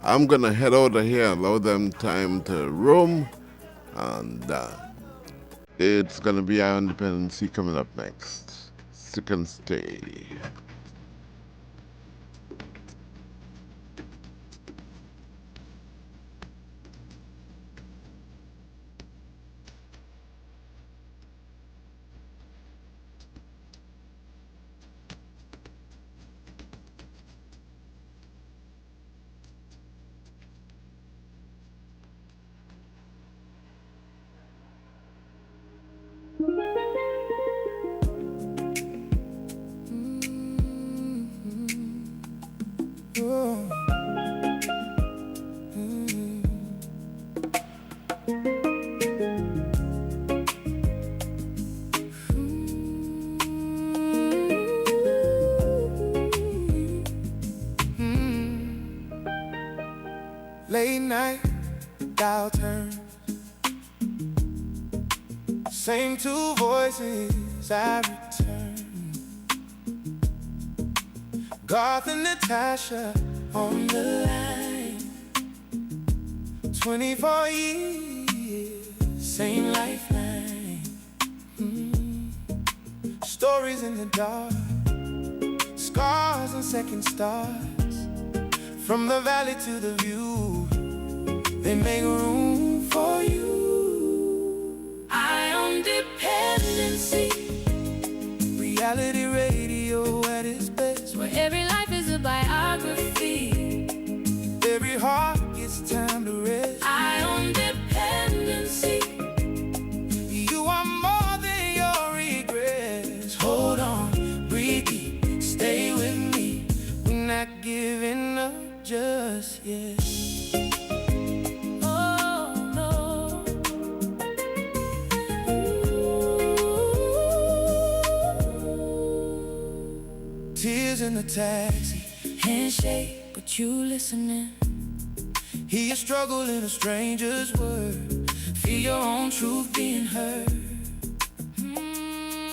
I'm going to head out of here, allow them time to roam, and it's going to be our independency coming up next. Sick and stay. Late night, dial turns. Same two voices I return. Garth and Natasha on the line. 24 years, same lifeline. Stories in the dark, scars and second stars. From the valley to the view, they make room for you. Eye on dependency, reality radio at its best, where every life is a biography. every heart gets time to rest. Eye on dependency, You are more than your regrets. Hold on, breathe deep, stay with me. We're not giving up just yet. oh no. Tears in the taxi, Handshake, but you listening. hear your struggle in a stranger's word. Feel your own truth being heard.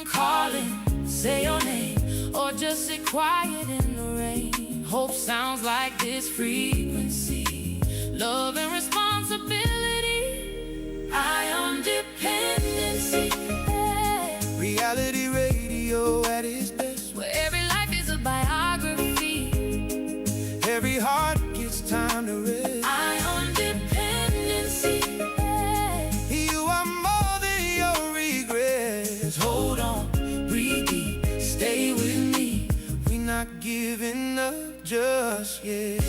Calling, say your name, or just sit quiet in the rain. Hope sounds like this frequency. Love and responsibility. Eye on dependency. Reality radio at its best, Where every life is a biography. every heart gets time to rest. Eye on dependency. You are more than your regrets. Hold on, breathe deep, stay with me. We're not giving up just yet.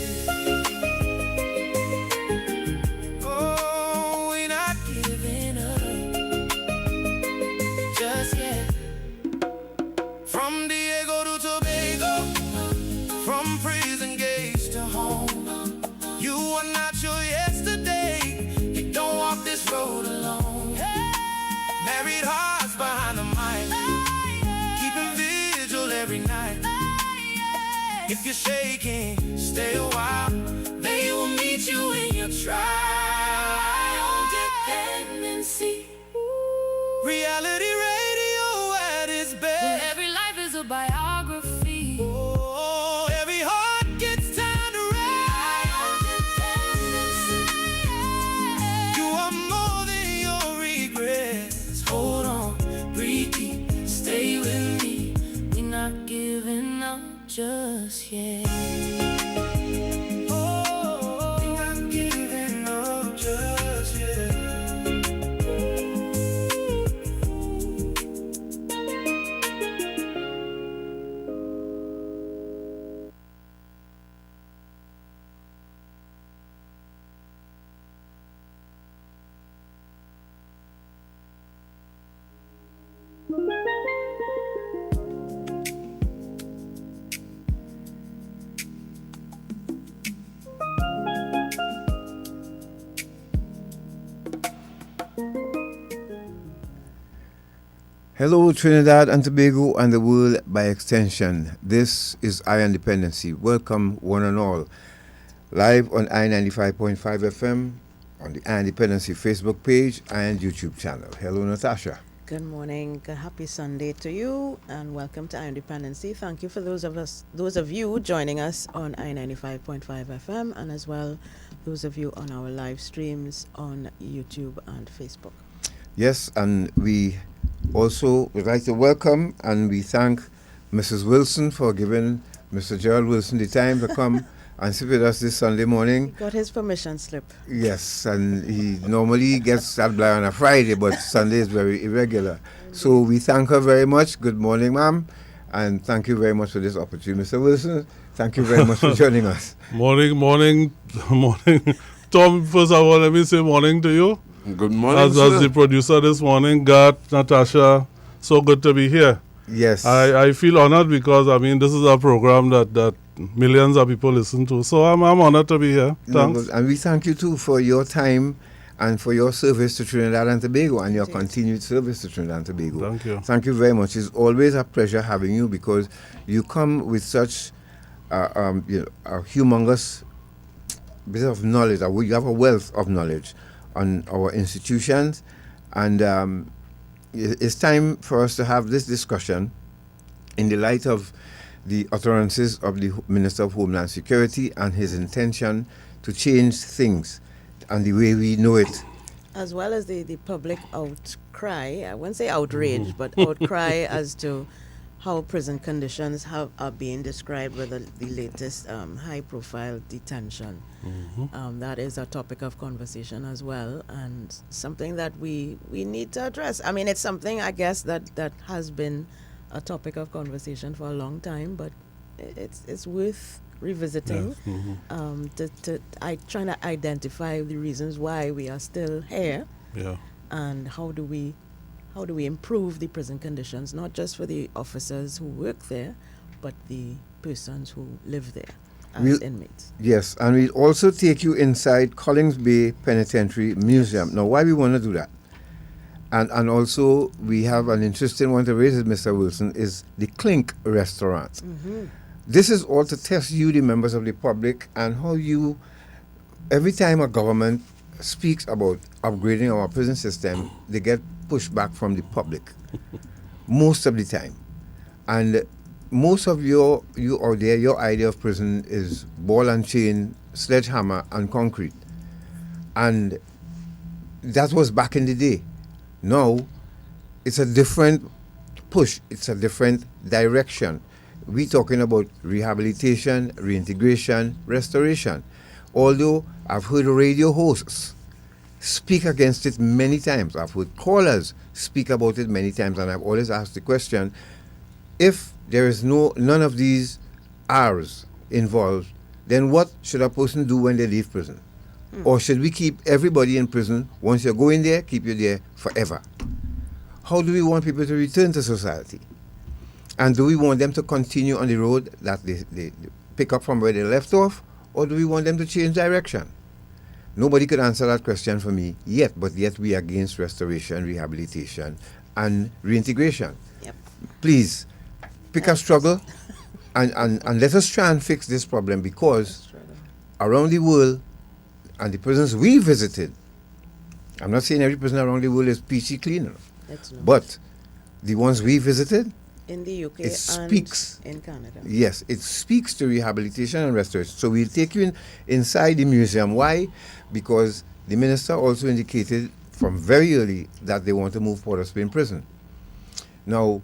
Oh, we're not Giving up just yet. from Diego to Tobago, from prison gates to home. You are not your yesterday. You don't walk this road alone. Married hearts behind the mic, keeping vigil every night. If you're shaking, stay a while. They will meet you in your trial. Dependency. Reality radio at its Where best. every life is a biography. Oh, every heart gets time to rest. Dependency. You are more than your regrets. Hold on, breathe deep, stay with me. We're not giving up just yet. Oh, we're not giving up just yet. Hello, Trinidad and Tobago and the world by extension. This is Iron Dependency. Welcome, one and all. Live on I-95.5 FM, on the Iron Dependency Facebook page and YouTube channel. Hello, Natasha. Good morning, happy Sunday to you, and welcome to Independency. Thank you for those of you joining us on I-95.5 FM, and as well those of you on our live streams on YouTube and Facebook. Yes, and we also would like to welcome and we thank Mrs. Wilson for giving Mr. Gerald Wilson the time to come and sit with us this Sunday morning. Got his permission slip. Yes, and he normally gets that blind on a Friday, but Sunday is very irregular. So we thank her very much. Good morning, ma'am, and thank you very much for this opportunity. Mr. Wilson, thank you very much for joining us. Morning. Tom, first of all, let me say morning to you. Good morning, As sir. the producer this morning, Gat, Natasha, so good to be here. Yes. I feel honored because, this is a program that millions of people listen to. So I'm honored to be here. Thanks. And we thank you too for your time and for your service to Trinidad and Tobago and your continued service to Trinidad and Tobago. Thank you. Thank you very much. It's always a pleasure having you because you come with such a humongous bit of knowledge. You have a wealth of knowledge on our institutions, and it's time for us to have this discussion in the light of the utterances of the Minister of Homeland Security and his intention to change things and the way we know it. As well as the public outcry, I wouldn't say outrage, but outcry as to how prison conditions are being described with the latest high-profile detention. That is a topic of conversation as well, and something that we need to address. It's something, I guess, that has been a topic of conversation for a long time, but it's worth revisiting. Trying to identify the reasons why we are still here, and how do we improve the prison conditions, not just for the officers who work there, but the persons who live there as inmates. Yes, and we'll also take you inside Collins Bay Penitentiary Museum. Now, why we want to do that? And also, we have an interesting one to raise, Mr. Wilson, is the Clink restaurant. This is all to test you, the members of the public, and how you, every time a government speaks about upgrading our prison system, they get pushback from the public most of the time. And most of you out there, your idea of prison is ball and chain, sledgehammer, and concrete. And that was back in the day. Now, it's a different push. It's a different direction. We're talking about rehabilitation, reintegration, restoration. Although I've heard radio hosts speak against it many times. I've heard callers speak about it many times, and I've always asked the question, if there is none of these R's involved, then what should a person do when they leave prison? Or should we keep everybody in prison? Once you go in there, keep you there forever? How do we want people to return to society? And do we want them to continue on the road that they pick up from where they left off? Or do we want them to change direction? Nobody could answer that question for me yet, but yet we are against restoration, rehabilitation, and reintegration. Yep. Please, pick a struggle and let us try and fix this problem, because around the world and the prisons we visited, I'm not saying every prison around the world is peachy clean, but the ones we visited, in the UK it speaks, and in Canada. Yes, it speaks to rehabilitation and restoration. So we'll take you inside the museum. Why? Because the minister also indicated from very early that they want to move Port of Spain prison. Now,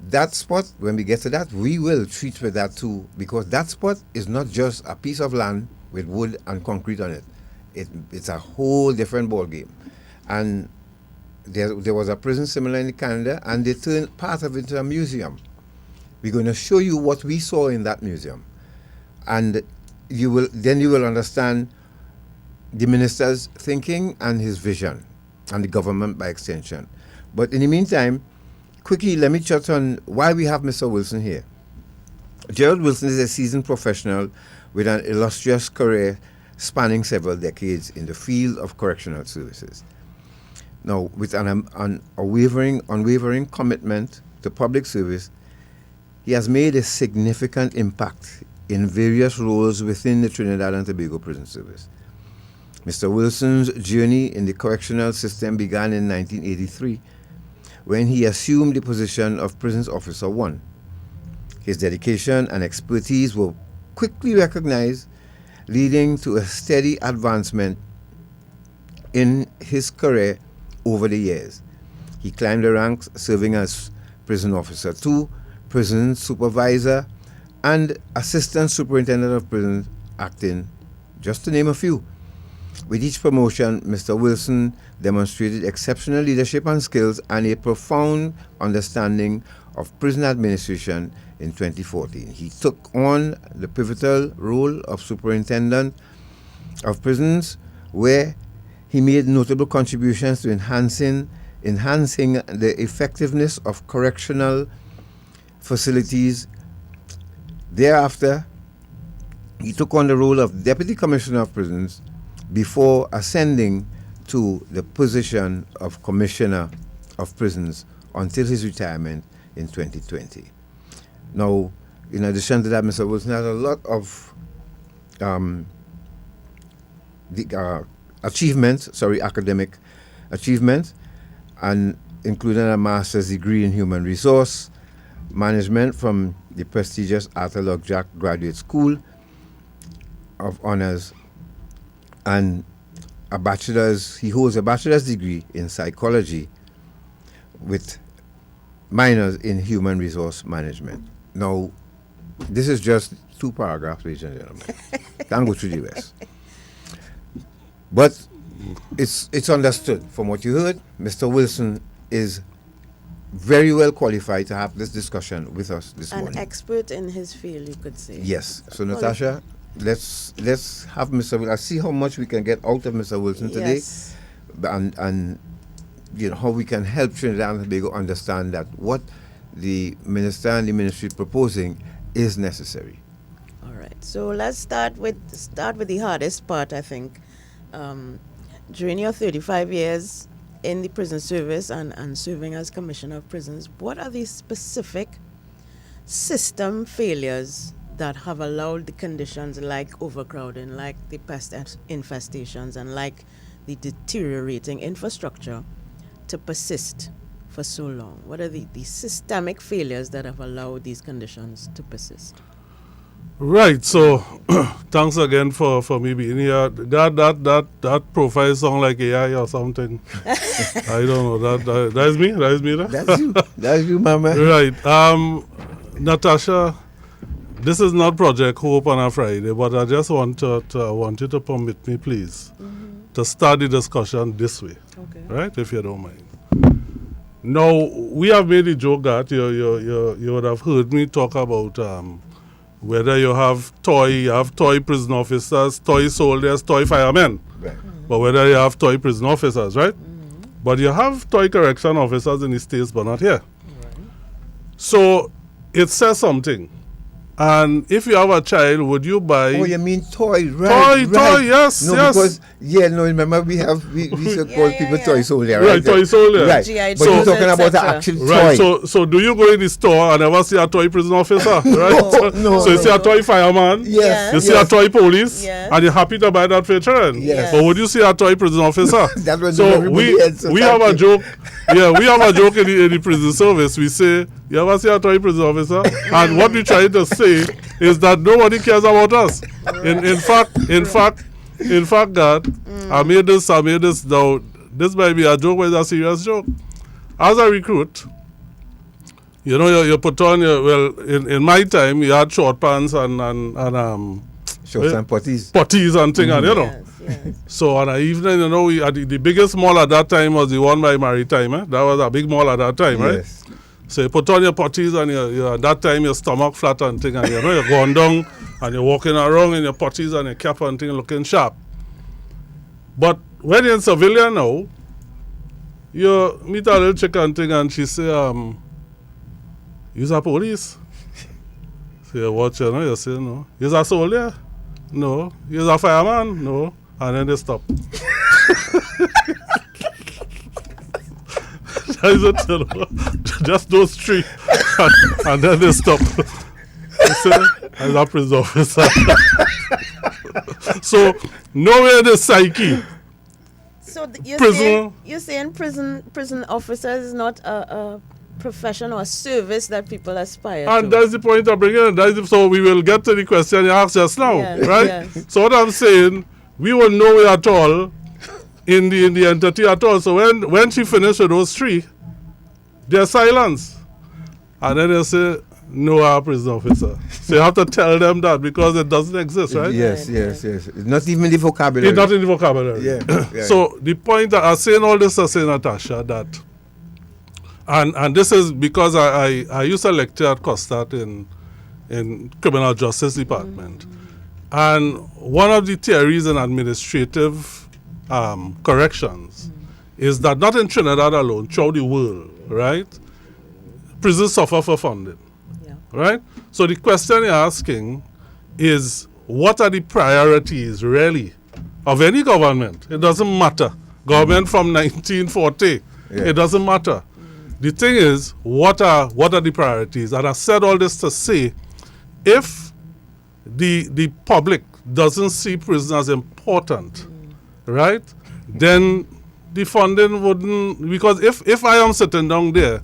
that spot, when we get to that, we will treat with that too, because that spot is not just a piece of land with wood and concrete on it. It's a whole different ball game. And there was a prison similar in Canada, and they turned part of it into a museum. We're going to show you what we saw in that museum, and you will understand the minister's thinking and his vision, and the government by extension. But in the meantime, quickly, let me touch on why we have Mr. Wilson here. Gerald Wilson is a seasoned professional with an illustrious career spanning several decades in the field of correctional services. Now, with an unwavering commitment to public service, he has made a significant impact in various roles within the Trinidad and Tobago Prison Service. Mr. Wilson's journey in the correctional system began in 1983 when he assumed the position of Prisons Officer 1. His dedication and expertise were quickly recognized, leading to a steady advancement in his career over the years. He climbed the ranks, serving as Prison Officer 2, Prison Supervisor, and Assistant Superintendent of Prisons, acting, just to name a few. With each promotion, Mr. Wilson demonstrated exceptional leadership and skills and a profound understanding of prison administration. In 2014, he took on the pivotal role of Superintendent of Prisons, where he made notable contributions to enhancing the effectiveness of correctional facilities. Thereafter, he took on the role of Deputy Commissioner of Prisons before ascending to the position of Commissioner of Prisons until his retirement in 2020. Now, in addition to that, Mr. Wilson had a lot of academic achievements, and including a master's degree in human resource management from the prestigious Arthur Lockjack Graduate School of Honors, and he holds a bachelor's degree in psychology with minors in human resource management. Now, this is just 2 paragraphs, ladies and gentlemen. Can't go through the rest. But it's understood from what you heard. Mr. Wilson is very well qualified to have this discussion with us this morning. An expert in his field, you could say. Yes. So, Natasha, let's have Mr. Wilson. I see how much we can get out of Mr. Wilson today, Yes. and you know how we can help Trinidad and Tobago understand that what the minister and the ministry proposing is necessary. All right. So let's start with the hardest part, I think. During your 35 years in the prison service and serving as Commissioner of Prisons, what are the specific system failures that have allowed the conditions like overcrowding, like the pest infestations, and like the deteriorating infrastructure to persist for so long? What are the systemic failures that have allowed these conditions to persist? Right. So, thanks again for me being here. That profile sound like AI or something. I don't know. That is me. That is me. That's you. That's you, Mama. Right. Natasha, this is not Project Hope on a Friday, but I just want you to permit me, please, to start the discussion this way. Okay. Right, if you don't mind. Now, we have made a joke that you would have heard me talk about whether you have toy prison officers, toy soldiers, toy firemen. Right. But whether you have toy prison officers, right? But you have toy correction officers in the States, but not here. So it says something. And if you have a child, would you buy... Oh, you mean toy, right? Toy, yes, no, yes. Because, remember we used to call people toy soldier, right? Toy soldier. Right, GI but you're talking about the etc. actual Right, toy. so do you go in the store and never see a toy prison officer, right? No, so you see a toy fireman, Yes. you see a toy police, Yes. and you're happy to buy that for your children. Yes. But would you see a toy prison officer? That's what So everybody else, so we thank have a you. joke. Yeah, we have a joke in the prison service. We say, you ever see a toy prison officer? And what we try to say is that nobody cares about us. In fact, God, I made this now. This might be a joke, but it's a serious joke. As a recruit, you put on in my time, you had short pants and Shorts and potties. potties and thing, and Yes, yes. So on an evening, we had the biggest mall at that time was the one by Maritime. That was a big mall at that time, right? Yes. So you put on your potties and at that time your stomach flat and thing, and you're going down and you're walking around in your potties and your cap and thing looking sharp. But when you're in civilian now, you meet a little chick and thing and she say, you're a police? So you watch, you say, no. You're a soldier? No. You're a fireman? No. And then they stop. That is it, just those three. And then they stop. They say, I'm a prison officer. So, nowhere the psyche So Prison- you're saying prison officers is not a profession or a service that people aspire And to. that's the point I'm bringing in. So we will get to the question you asked just now, Yes, right? yes. So what I'm saying, we were nowhere at all in the entity at all. So when she finished with those three, there's silence. And then they say, no, our prison officer. So you have to tell them that because it doesn't exist, right? Yes, yes, yes. It's not even the vocabulary. It's not in the vocabulary. Yeah, yeah. So the point that I'm saying all this to say, Natasha, that and this is because I used to lecture at Costat in criminal justice department. And one of the theories in administrative corrections is that not in Trinidad alone, throughout the world, right? Prisons suffer for funding, Yeah. right? So the question you're asking is, what are the priorities really of any government? It doesn't matter. Government from 1940, Yeah. it doesn't matter. The thing is, what are the priorities? And I said all this to say, if the public doesn't see prison as important, right, then the funding wouldn't, because if I am sitting down there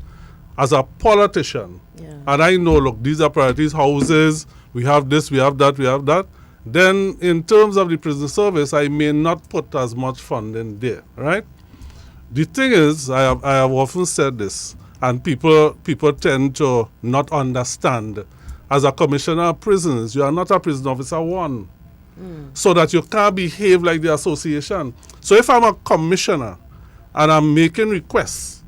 as a politician, Yeah. and I know, look, these are priorities, houses, we have this, we have that, then in terms of the prison service, I may not put as much funding there, right? The thing is, I have often said this, and people tend to not understand. As a commissioner of prisons, you are not a prison officer one, so that you can't behave like the association. So if I'm a commissioner and I'm making requests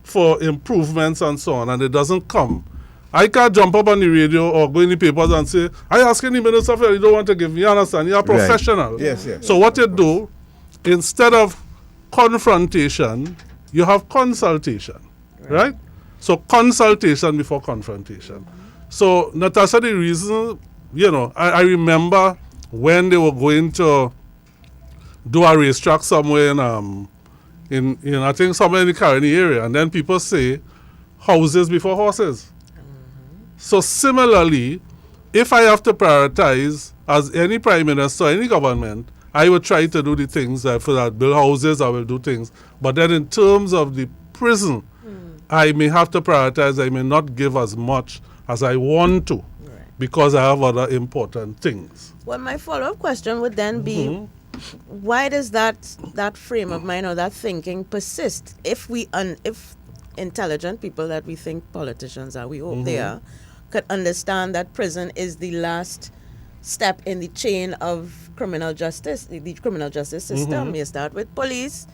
for improvements and so on, and it doesn't come, I can't jump up on the radio or go in the papers and say, I asking the Minister of Health, you don't want to give me, you understand? You're a Right. professional. Yes, yes. So what you do, instead of confrontation, you have consultation, right? So consultation before confrontation. So Natasha, the reason, I remember when they were going to do a racetrack somewhere in I think somewhere in the Caroni area, and then people say houses before horses. So similarly, if I have to prioritize as any prime minister or any government, I would try to do the things for that, build houses, I will do things. But then in terms of the prison, I may have to prioritize, I may not give as much as I want to because I have other important things. Well, my follow-up question would then be, why does that frame of mind or that thinking persist? If intelligent people that we think politicians are, we hope they are, could understand that prison is the last step in the chain of criminal justice, the criminal justice system. You start with police,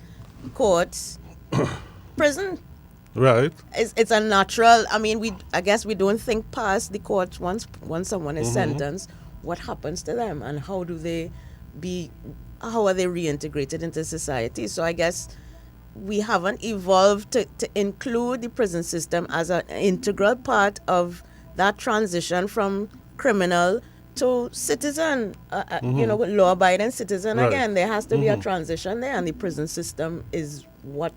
courts, prison. Right. It's a natural. I mean, I guess we don't think past the courts once someone is sentenced. What happens to them, and how are they reintegrated into society? So I guess we haven't evolved to include the prison system as an integral part of that transition from criminal to citizen, law-abiding citizen. Right. Again, there has to be a transition there, and the prison system is what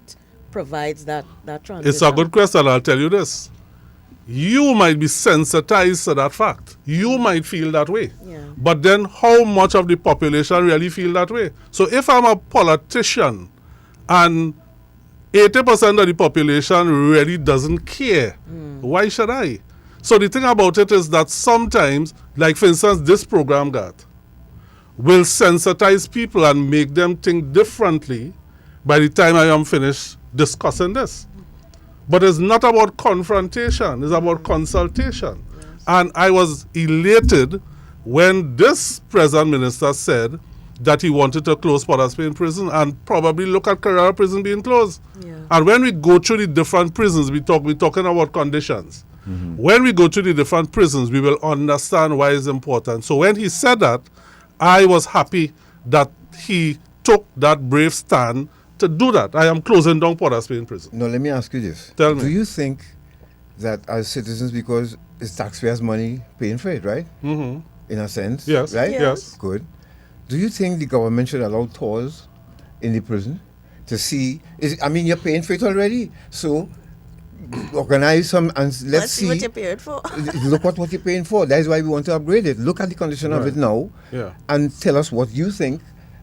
provides that transition. It's a good question, I'll tell you this. You might be sensitized to that fact. You might feel that way. Yeah. But then how much of the population really feel that way? So if I'm a politician and 80% of the population really doesn't care, why should I? So the thing about it is that sometimes, like for instance, this program will sensitize people and make them think differently by the time I am finished discussing this. But it's not about confrontation, it's about consultation. Yes. And I was elated when this present minister said that he wanted to close Port of Spain prison and probably look at Carrera prison being closed. Yeah. And when we go through the different prisons, we're talking about conditions. When we go to the different prisons, we will understand why it's important. So when he said that, I was happy that he took that brave stand to do that. I am closing down Port of Spain prison. No, let me ask you this. Tell me. Do you think that as citizens, because it's taxpayers' money paying for it, right? In a sense. Yes. Right? Yes. Good. Do you think the government should allow tours in the prison to see? You're paying for it already. So organize some and let's see what you're paying for. Look what you're paying for. That is why we want to upgrade it. Look at the condition of it now, and tell us what you think,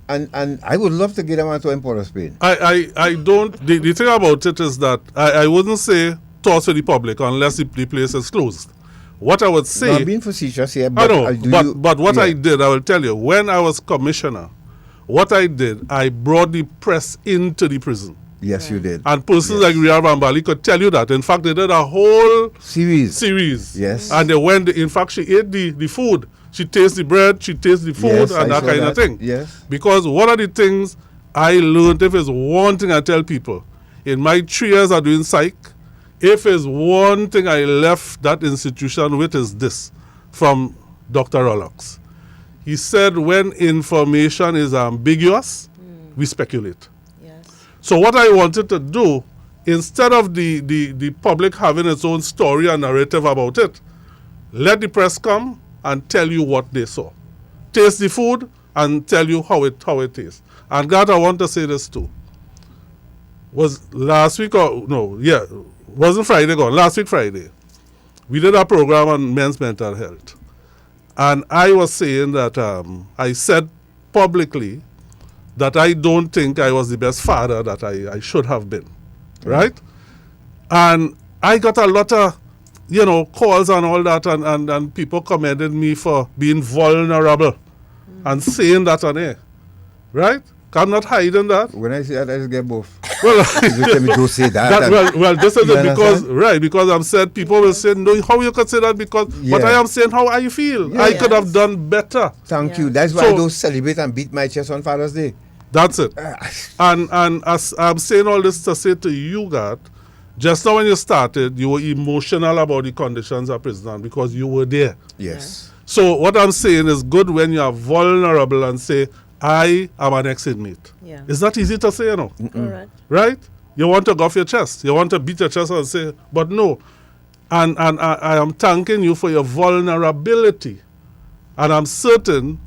And I would love to get them onto Port of Spain. I don't. The thing about it is that I wouldn't say toss to the public unless the place is closed. What I would say. No, I'm being facetious here, I but know, but what I yeah. did, I will tell you, when I was commissioner, what I did, I brought the press into the prison. Yes, you did. And persons Yes. like Ria Bambali could tell you that. In fact, they did a whole Series. Yes. And they went, in fact, she ate the food. She tasted the bread, she tasted the food, Yes, and I that saw kind of that. thing. Yes. Because one of the things I learned, if it's one thing I tell people, in my 3 years of doing psych, if it's one thing I left that institution with is this, from Dr. Rollocks. He said when information is ambiguous, we speculate. Yes. So what I wanted to do, instead of the public having its own story and narrative about it, let the press come and tell you what they saw. Taste the food and tell you how it tastes. And God, I want to say this too. Was last week or no, yeah, wasn't Friday gone, last week Friday. We did a program on men's mental health. And I was saying that I said publicly that I don't think I was the best father that I should have been, right? And I got a lot of, calls and all that, and people commended me for being vulnerable and saying that on air, right? I'm not hiding that. When I say that, I just get both. Well, You tell me don't say that. well, this is You it because, understand? because I'm said people will say, no, how you could say that because, but Yeah. I am saying how I feel. Yeah. I could have Yes. done better. Thank you. Yeah. That's why So- I don't celebrate and beat my chest on Father's Day. That's it. And as I'm saying all this to say to you that just now when you started, you were emotional about the conditions of prison because you were there. Yes. So what I'm saying is good when you are vulnerable and say, I am an ex-inmate. Yeah. It's not easy to say, Correct. right? You want to go off your chest. You want to beat your chest and say, but no. And I am thanking you for your vulnerability. And I'm certain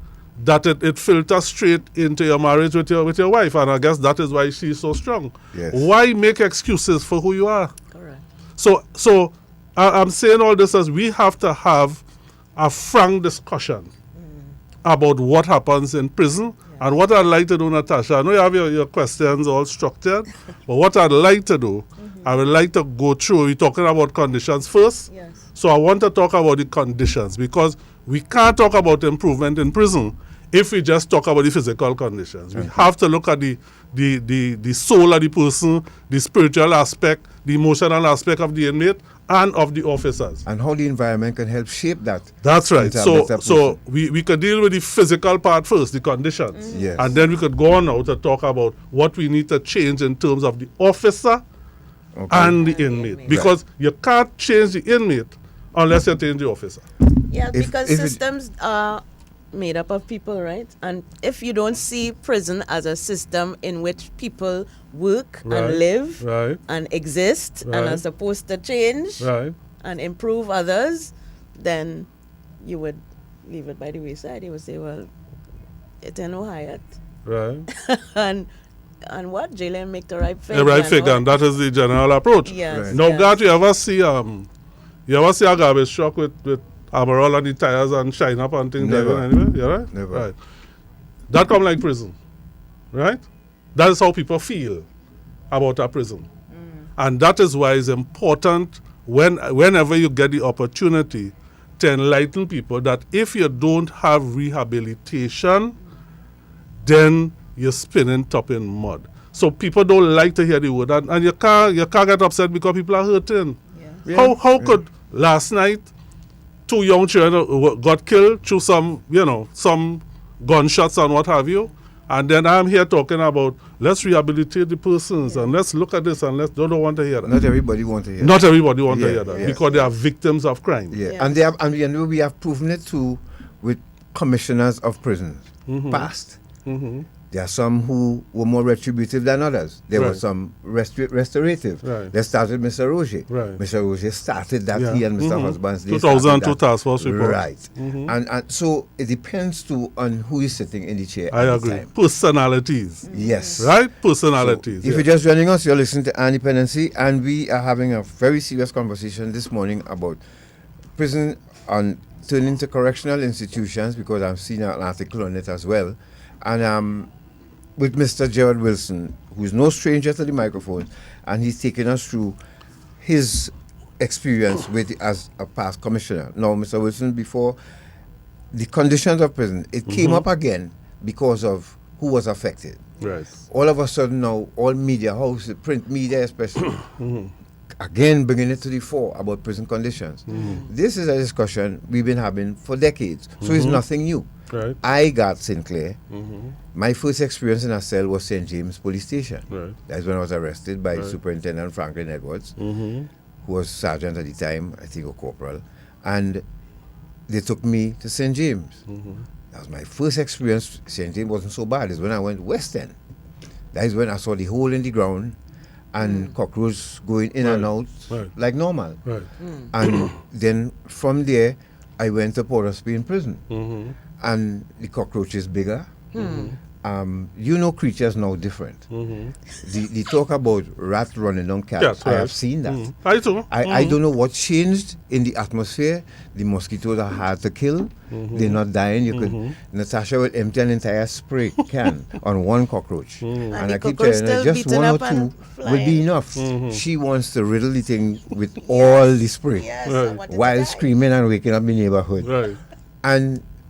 that it filters straight into your marriage with your wife. And I guess that is why she's so strong. Yes. Why make excuses for who you are? Correct. So I'm saying all this as we have to have a frank discussion about what happens in prison. And what I'd like to do, Natasha, I know you have your questions all structured, but what I'd like to do, I would like to go through, we're talking about conditions first. Yes. So I want to talk about the conditions because we can't talk about improvement in prison if we just talk about the physical conditions. We have to look at the soul of the person, the spiritual aspect, the emotional aspect of the inmate and of the officers. And how the environment can help shape that. That's right. into a So better so person. we could deal with the physical part first, the conditions. Yes. And then we could go on now to talk about what we need to change in terms of the officer Okay. and the inmate. Because you can't change the inmate unless you change the officer. Yeah, If- because if it- systems are made up of people, right? And if you don't see prison as a system in which people work Right, and live right. and exist and are Right. supposed to change Right. and improve others, then you would leave it by the wayside. You would say, well, it ain't no Hyatt. Right. and what? Jailing make the right figure. The right and figure, what- and that is the general approach. Yes. Right. Now, yes. God, you ever see a garbage truck with Amarol on the tires and shine up and things Never. driving anywhere? Yeah, right? Never. Right. That come like prison, right? That is how people feel about a prison. And that is why it's important whenever you get the opportunity to enlighten people that if you don't have rehabilitation, then you're spinning top in mud. So people don't like to hear the word, and you can't get upset because people are hurting. Yeah. How could last night 2 young children got killed through some gunshots and what have you, and then I'm here talking about let's rehabilitate the persons and let's look at this and let's don't want to hear that. Not everybody wants to hear. Not everybody want to Yeah, hear that yeah. because they are victims of crime. Yeah, Yeah. and they have, and you know, we have proven it too with commissioners of prisons past. There are some who were more retributive than others. There were Right. some restorative. Right. Let's start with Mr. Roger. Right. Mr. Roger started that. Yeah. He and Mr. Husbands. they 2002 started that. task force report. Right. And so it depends too on who is sitting in the chair. I at the agree. time. Personalities. Yes. Right? Personalities. If yeah. you're just joining us, you're listening to Independency, and we are having a very serious conversation this morning about prison and turning to correctional institutions, because I've seen an article on it as well. And with Mr. Gerard Wilson, who is no stranger to the microphone, and he's taken us through his experience with as a past commissioner. Now, Mr. Wilson, before the conditions of prison, it came up again because of who was affected. Right. All of a sudden now, all media houses, print media especially, again bringing it to the fore about prison conditions. This is a discussion we've been having for decades, so it's nothing new. Right. I got Sinclair. My first experience in a cell was St. James Police Station. Right. That's when I was arrested by Superintendent Franklin Edwards, who was sergeant at the time, I think, or corporal. And they took me to St. James. That was my first experience. St. James wasn't so bad. It's when I went West End. That is when I saw the hole in the ground and cockroaches going in and out like normal. Right. And then from there, I went to Port of Spain prison. And the cockroach is bigger. Creatures now different. The talk about rat running down cats, Yes, I right. have seen that. I too. I don't know what changed in the atmosphere. The mosquitoes are hard to kill. They're not dying. You could Natasha will empty an entire spray can on one cockroach. And the I keep cockroach telling her still just beaten one or up and two would be flying. enough. She wants to riddle the thing with all the spray Yes, Right. I wanted to while die. screaming and waking up the neighborhood. Right.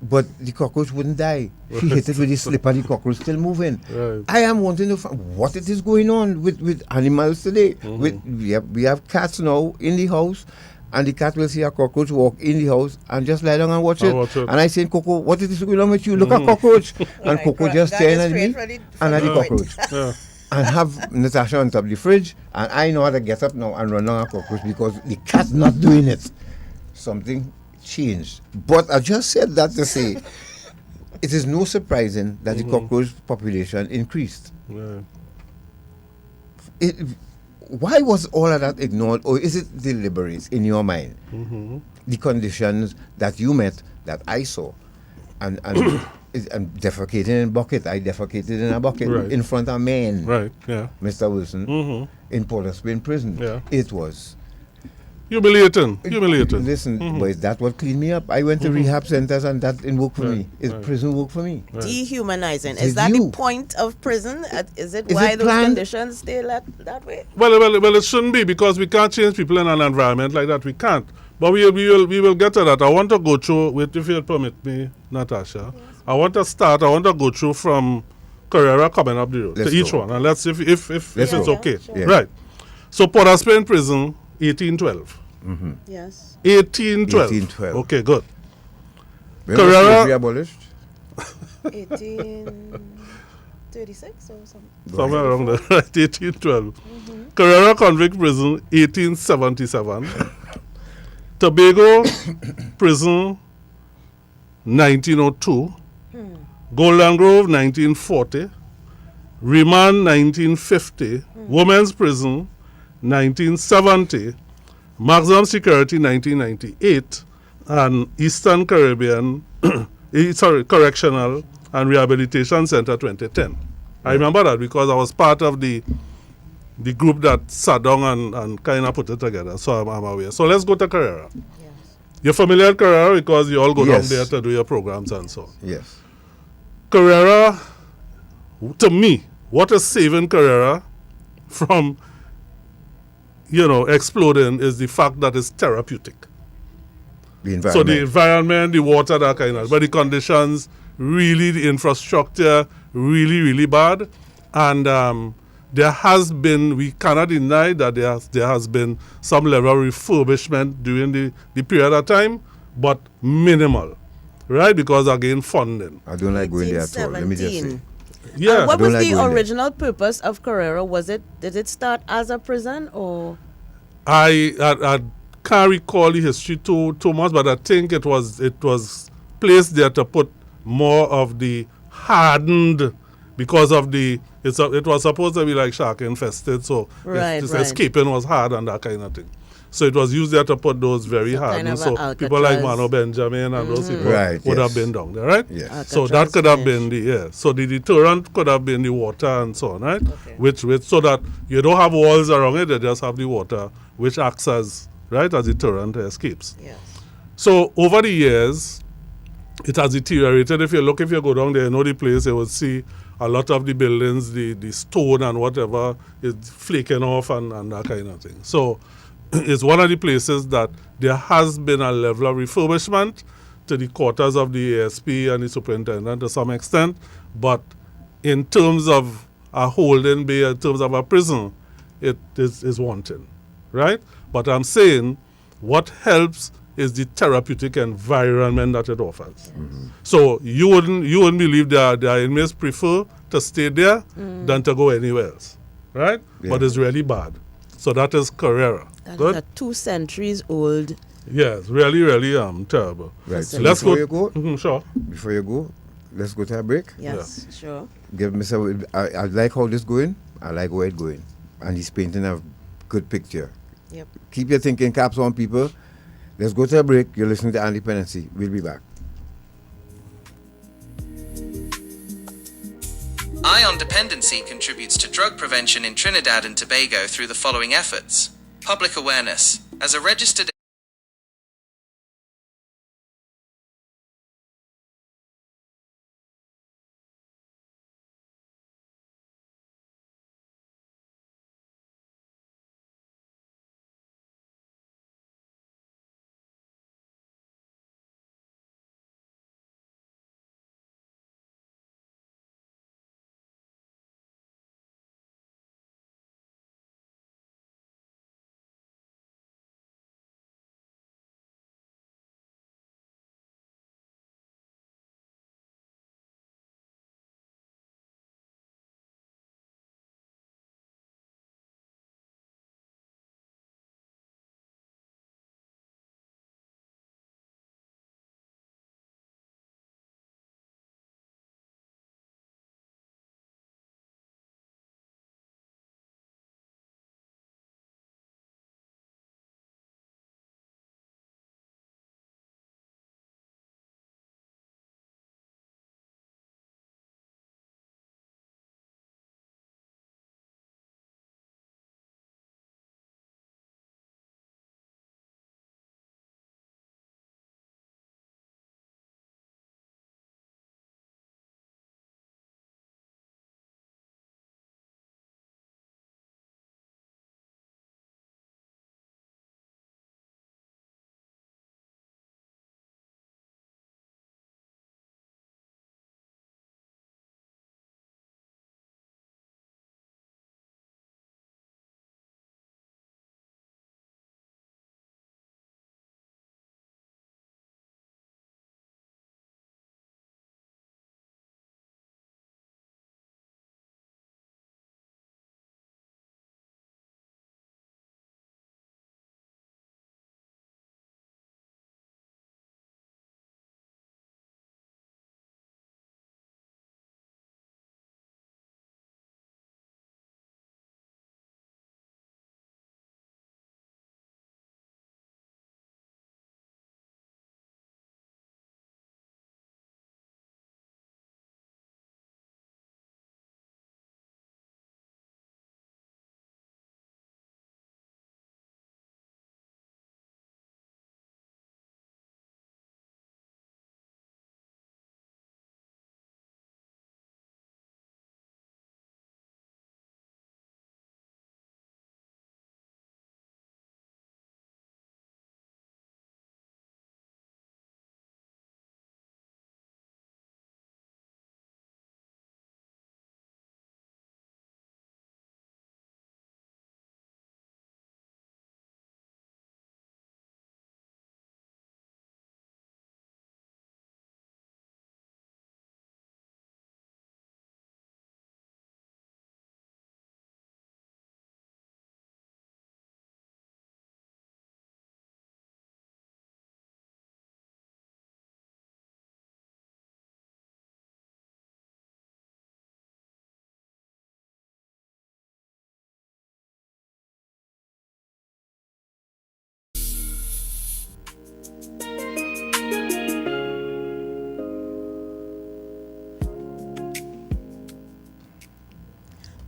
But the cockroach wouldn't die. She hit it with the slipper, the cockroach still moving. Right. I am wanting to find what it is going on with animals today. We have cats now in the house, and the cat will see a cockroach walk in the house and just lie down and watch it. And I say, Coco, what is going on with you? Look at cockroach. And Right, Coco right. just That staring is at me straight and at the from the cockroach. Yeah. And have Natasha on top of the fridge, and I know how to get up now and run down a cockroach because the cat's not doing it. Something changed. But I just said that to say, it is no surprising that the cockroach population increased. Yeah. Why was all of that ignored, or is it deliberate in your mind? The conditions that you met, that I saw, and defecating in bucket. I defecated in a bucket Right. in front of men. Right. Yeah. Mr. Wilson, in Port of Spain prison. Yeah. It was. Humiliating. Listen, boys, that what cleaned me up. I went to rehab centers and that didn't work for me. It's prison work for me. Dehumanizing. It's Is that you. the point of prison? Is it Is why it those planned? conditions stay that way? Well, it shouldn't be because we can't change people in an environment like that. We can't. But we will get to that. I want to go through, wait, if you'll permit me, Natasha. I want to go through from Carrera coming up the road Let's to each go. one. And let's if it's go. okay. Yeah, sure. Yeah. Right. So Port of Spain prison, 1812. Yes. 1812. 1812. Okay, good. When was Carrera- slavery abolished? 1836 or something. Somewhere around there, right? 1812. Carrera Convict Prison, 1877. Tobago Prison, 1902. Golden Grove, 1940. Remand, 1950. Women's Prison, 1970. Maximum Security, 1998. And Eastern Caribbean, Correctional and Rehabilitation Center, 2010. I remember that because I was part of the group that sat down and kind of put it together. So I'm aware. So let's go to Carrera. Yes. You're familiar with Carrera because you all go Yes. down there to do your programs and so on. Yes. Carrera, to me, what is saving Carrera from, exploding is the fact that it's therapeutic. The So the environment. environment, the water, that kind of, but the conditions, really, the infrastructure, really, really bad. And there has been, we cannot deny that there has been some level of refurbishment during the period of time, but minimal, right? Because again, funding. I don't like going there at all. Let me just say. 1817. Yeah. What don't was like the going there. original purpose of Carrera? Did it start as a prison or? I can't recall the history too much, but I think it was placed there to put more of the hardened, because of it was supposed to be like shark infested, so Right, this right. escaping was hard and that kind of thing. So it was used there to put those very So kind hardened. of So a people like Alcatraz. Mano Benjamin and those people Right, would have yes. been down there, right? Yes. So that Alcatraz could have finish. been so the deterrent could have been the water and so on, right? Okay. Which so that you don't have walls around it, you just have the water, which acts as deterrent to escapes. Yes. So over the years, it has deteriorated. If you go down there, you know the place, you will see a lot of the buildings, the stone and whatever is flaking off and that kind of thing. So it's one of the places that there has been a level of refurbishment to the quarters of the ASP and the superintendent to some extent, but in terms of a holding bay, in terms of a prison, it is wanting, right? But I'm saying what helps is the therapeutic environment that it offers. So you wouldn't believe their inmates prefer to stay there than to go anywhere else, right? Yeah. But it's really bad. So that is Carrera. That is Good? a 2 centuries old. Yes, really, really terrible. Right. So So Let's before go. you go, Sure. before you go, let's go to a break. Yes, sure. Give Mr. I like how this going. I like where it going, and he's painting a good picture. Yep. Keep your thinking caps on, people. Let's go to a break. You're listening to Andy Penancy. We'll be back. Ion dependency contributes to drug prevention in Trinidad and Tobago through the following efforts. Public awareness. As a registered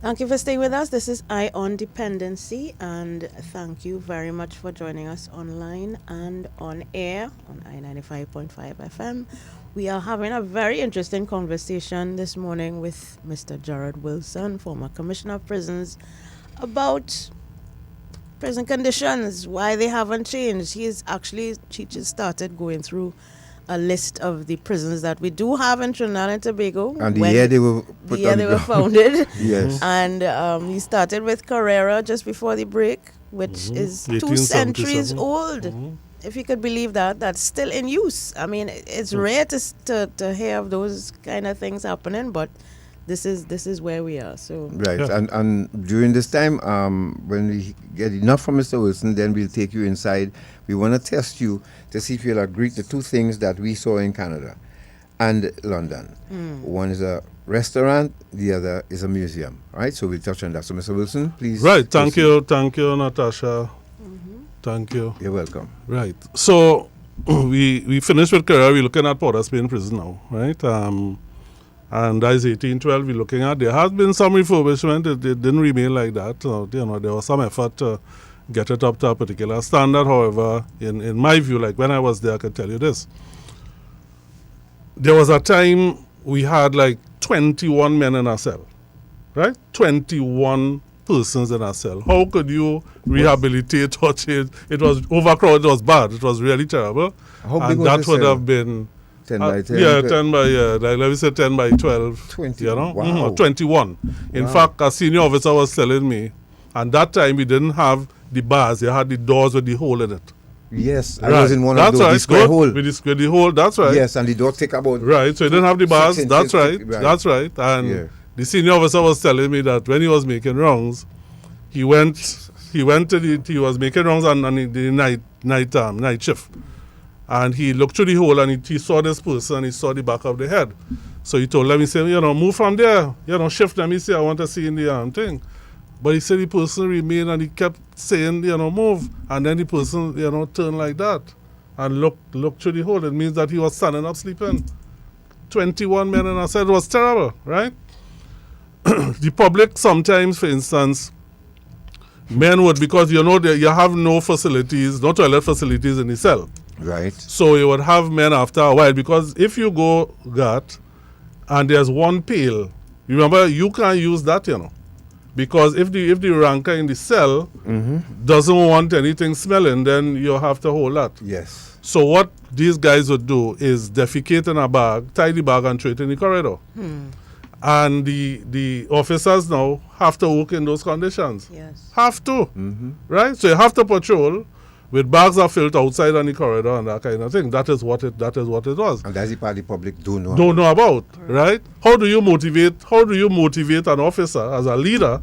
Thank you for staying with us. This is Eye on Dependency, and thank you very much for joining us online and on air on I-95.5 FM. We are having a very interesting conversation this morning with Mr. Gerard Wilson, former Commissioner of Prisons, about prison conditions, why they haven't changed. He just started going through a list of the prisons that we do have in Trinidad and Tobago. And the year they were the year they were founded. Yes. And he started with Carrera just before the break, which is 2 centuries 1877. old. If you could believe that, that's still in use. I mean, it's rare to hear of those kind of things happening, but this is where we are. So Right, Yeah. and during this time, when we get enough from Mr. Wilson, then we'll take you inside. We want to test you to see if you'll agree to two things that we saw in Canada and London. One is a restaurant, the other is a museum. All right, so we'll touch on that. So, Mr. Wilson, please. Right. Thank proceed. you, Natasha. Thank you. You're welcome. Right. So we finished with Carrera. We're looking at Port of Spain prison now, right? And that is 1812 we're looking at. There has been some refurbishment. It didn't remain like that. There was some effort to get it up to a particular standard. However, in my view, like when I was there, I can tell you this. There was a time we had like 21 men in a cell, right? 21 persons in a cell. How could you rehabilitate or change? It was overcrowded. It was bad. It was really terrible. How big And was that the would cell? have been 10 by 10? yeah, 10 by, like, let me say 10 by 12. 20. You know? Wow. Or 21. In Wow. fact, a senior officer was telling me, and that time we didn't have the bars, they had the doors with the hole in it. Yes, I Right. was in one That's of those, right. the square Good. hole. With the hole, that's right. Yes, and the door take about... Right, so he didn't have the 6 bars, inches, that's right, right. that's right. And Yeah. the senior officer was telling me that when he was making rounds, he was making rounds on the night shift. And he looked through the hole and he saw this person and he saw the back of the head. So he told them, he said, move from there, shift them. He said, I want to see in the thing. But he said the person remained and he kept saying, move. And then the person, turned like that and looked through the hole. It means that he was standing up sleeping. 21 men and I said it was terrible, right? The public sometimes, for instance, men would, because you have no facilities, no toilet facilities in the cell. Right. So you would have men after a while, because if you go gut and there's one pail, remember you can't use that, because if the ranker in the cell doesn't want anything smelling, then you have to hold that. Yes. So what these guys would do is defecate in a bag, tie the bag and throw it in the corridor. And the officers now have to work in those conditions. yes. Have to, right? So you have to patrol with bags are filled outside on the corridor and that kind of thing. That is what it was. And that's the part the public don't know. Don't know about, right? How do you motivate an officer as a leader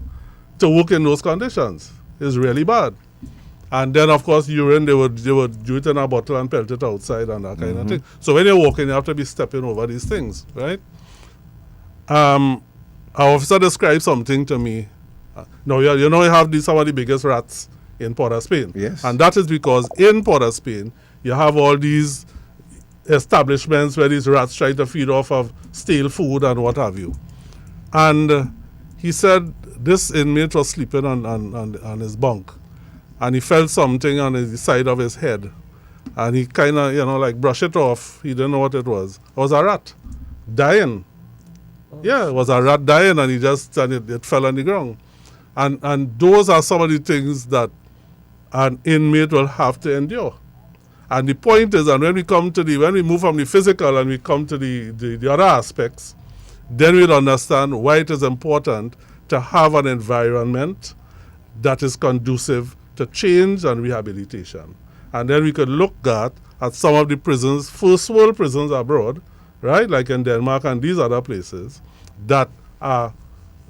to work in those conditions? It's really bad. And then of course urine they would do it in a bottle and pelt it outside and that kind of thing. So when you're walking, you have to be stepping over these things, right? Our officer described something to me. Now you have some of the biggest rats in Port of Spain. Yes. And that is because in Port of Spain, you have all these establishments where these rats try to feed off of stale food and what have you. And he said this inmate was sleeping on his bunk. And he felt something on the side of his head. And he kind of, brush it off. He didn't know what it was. It was a rat dying. Yeah, it was a rat dying, and it fell on the ground. And those are some of the things that an inmate will have to endure. And the point is, and when we move from the physical and we come to the other aspects, then we'll understand why it is important to have an environment that is conducive to change and rehabilitation. And then we could look at some of the prisons, first world prisons abroad, right, like in Denmark and these other places, that are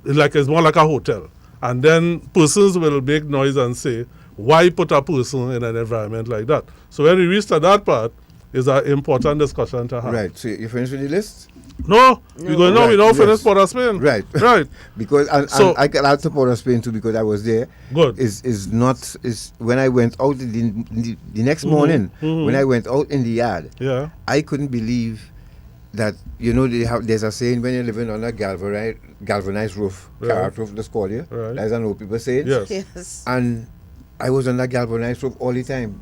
it's more like a hotel. And then persons will make noise and say, why put a person in an environment like that? So when we reach to that part, is an important discussion to have. Right. So you finished with the list? No, we don't finish Port of Spain. Right. Right. Because and I can add to Port of Spain too, because I was there. Good. Is when I went out the next morning, when I went out in the yard, Yeah. I couldn't believe that there's a saying when you're living on a galvanized galvanized roof, Right. carrot roof, let's call it. Right. That's what I know people say. Yes. Yes. And I was on that galvanized roof all the time.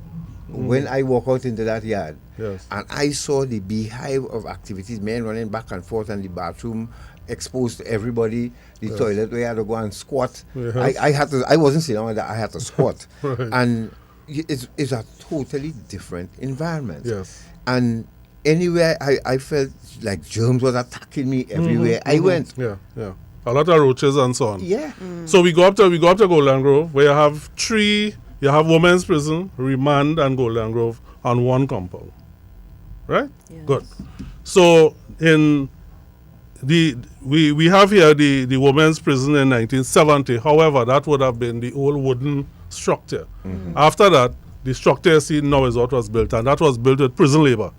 When I walk out into that yard, Yes. and I saw the beehive of activities, men running back and forth, and the bathroom exposed to everybody, the toilet where I had to go and squat. Yes. I wasn't sitting on that, I had to squat. Right. And it's a totally different environment. Yes. And anywhere I felt like germs was attacking me everywhere I went. Yeah, yeah. A lot of roaches and so on. Yeah. So we go up to Golden Grove, where you have you have women's prison, remand, and Golden Grove on one compound. Right? Yes. Good. So in we have here the women's prison in 1970. However, that would have been the old wooden structure. After that, the structure you see now is what was built, and that was built with prison labor,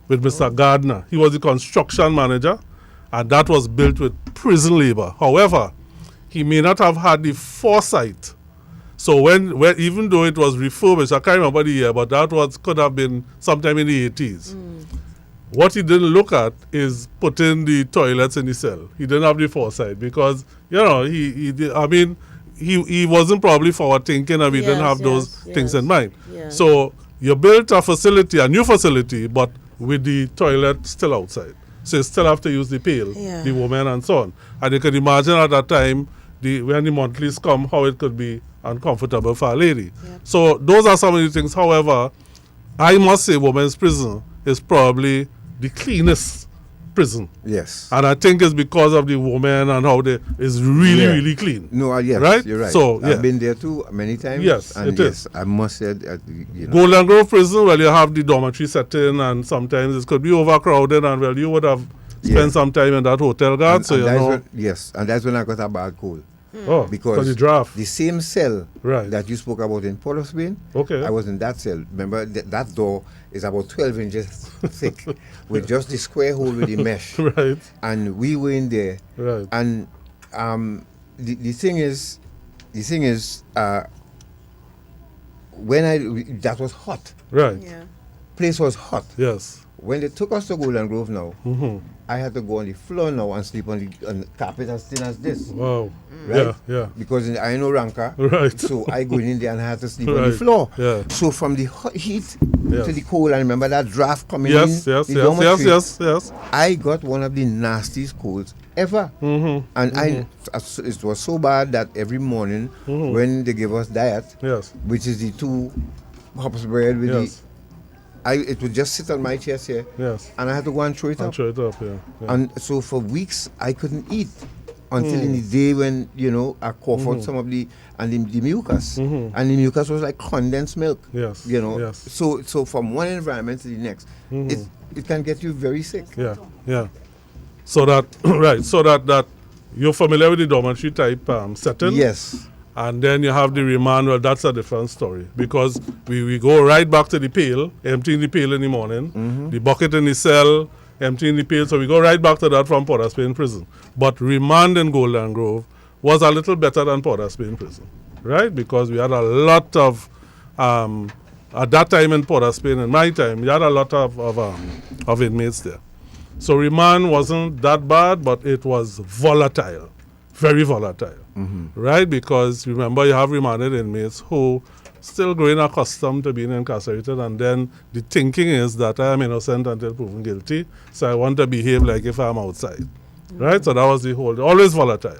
with Mr. Gardner. He was the construction manager, and that was built with prison labor. However, he may not have had the foresight. So when even though it was refurbished, I can't remember the year, but that could have been sometime in the 80s. What he didn't look at is putting the toilets in the cell. He didn't have the foresight because, he wasn't probably forward thinking, and we didn't have those things in mind. Yeah. So you built a new facility, but with the toilet still outside. So you still have to use the pail, Yeah. the woman and so on. And you can imagine at that time, when the monthlies come, how it could be uncomfortable for a lady. Yep. So those are some of the things. However, I must say women's prison is probably the cleanest prison. Yes. And I think it's because of the woman and how it's really, Yeah. really clean. No, yes, Right? you're right. So, yeah. I've been there too many times. Yes, and it yes, is. I must say, you know. Golden Grove Prison, well, you have the dormitory setting, and sometimes it could be overcrowded, and well, you would have spent Yeah. some time in that hotel guard, and, so and you that's know. when, and that's when I got a bad cold. Oh, Because the draft. the same cell Right. that you spoke about in Port of Spain, Okay. I was in that cell. Remember, that door is about 12 inches thick with just the square hole with the mesh. Right, And we were in there. right. And the thing is, that was hot. Right. Yeah. Place was hot. Yes. When they took us to Golden Grove now, Mm-hmm. I had to go on the floor now and sleep on the carpet as thin as this. Wow. Right? Yeah, yeah. Because I ain't no ranker. Right. So I go in there and I had to sleep on the Right. floor. Yeah. So from the hot heat Yes. to the cold, I remember that draft coming Yes, in. yes, the yes, dormitory. yes. I got one of the nastiest colds ever. Mm-hmm. And it was so bad that every morning when they gave us diet, Yes. which is the 2 hops bread with Yes. it would just sit on my chest here, Yes. and I had to go and throw it And up. throw it up, yeah. Yeah. And so for weeks I couldn't eat until in the day when I cough out some of the mucus, and the mucus was like condensed milk. Yes, yes. So from one environment to the next, it can get you very sick. Yeah, yeah. So that right, so that you're familiar with the dormitory type setting. Yes. And then you have the remand. Well, that's a different story because we go right back to the pail, emptying the pail in the morning, the bucket in the cell, emptying the pail. So we go right back to that from Port of Spain prison. But remand in Golden Grove was a little better than Port of Spain prison, right? Because we had a lot of at that time in Port of Spain, in my time, we had a lot of inmates there. So remand wasn't that bad, but it was volatile, very volatile, right? Because remember, you have remanded inmates who still growing accustomed to being incarcerated, and then the thinking is that I am innocent until proven guilty, so I want to behave like if I'm outside, right? So that was the whole, always volatile.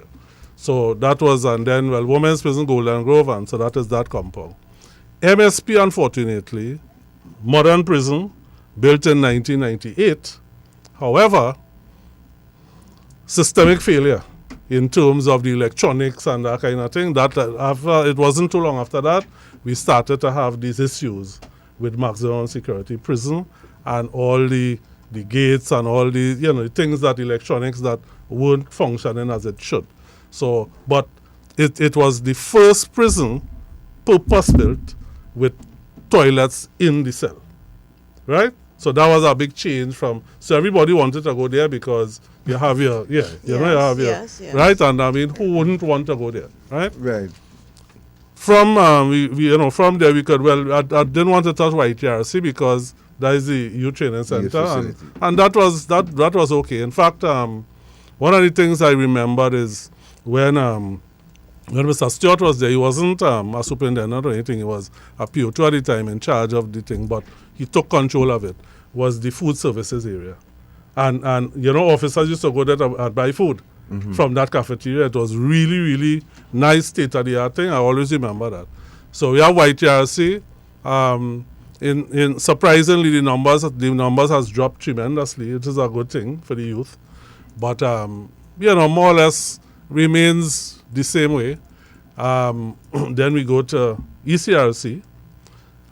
So that was, and then, well, Women's Prison Golden Grove, and so that is that compound. MSP, unfortunately, modern prison, built in 1998. However, systemic failure in terms of the electronics and that kind of thing. That after, it wasn't too long after that, we started to have these issues with maximum security prison and all the gates and all the things that electronics that weren't functioning as it should. So, but it was the first prison purpose built with toilets in the cell, right? So that was a big change from, so everybody wanted to go there because you have your, you have your, yes. right? And I mean, who wouldn't want to go there, right? Right. From, from there we could, well, I didn't want to touch YTRC because that is the youth training center, facility. and that was okay. In fact, one of the things I remember is when Mr. Stewart was there, he wasn't a superintendent or anything. He was a PO2 at the time in charge of the thing, but he took control of it, was the food services area. And officers used to go there and buy food from that cafeteria. It was really, really nice state-of-the-art thing. I always remember that. So we have YTRC. In surprisingly, the numbers has dropped tremendously. It is a good thing for the youth. But, more or less remains the same way. Then we go to ECRC,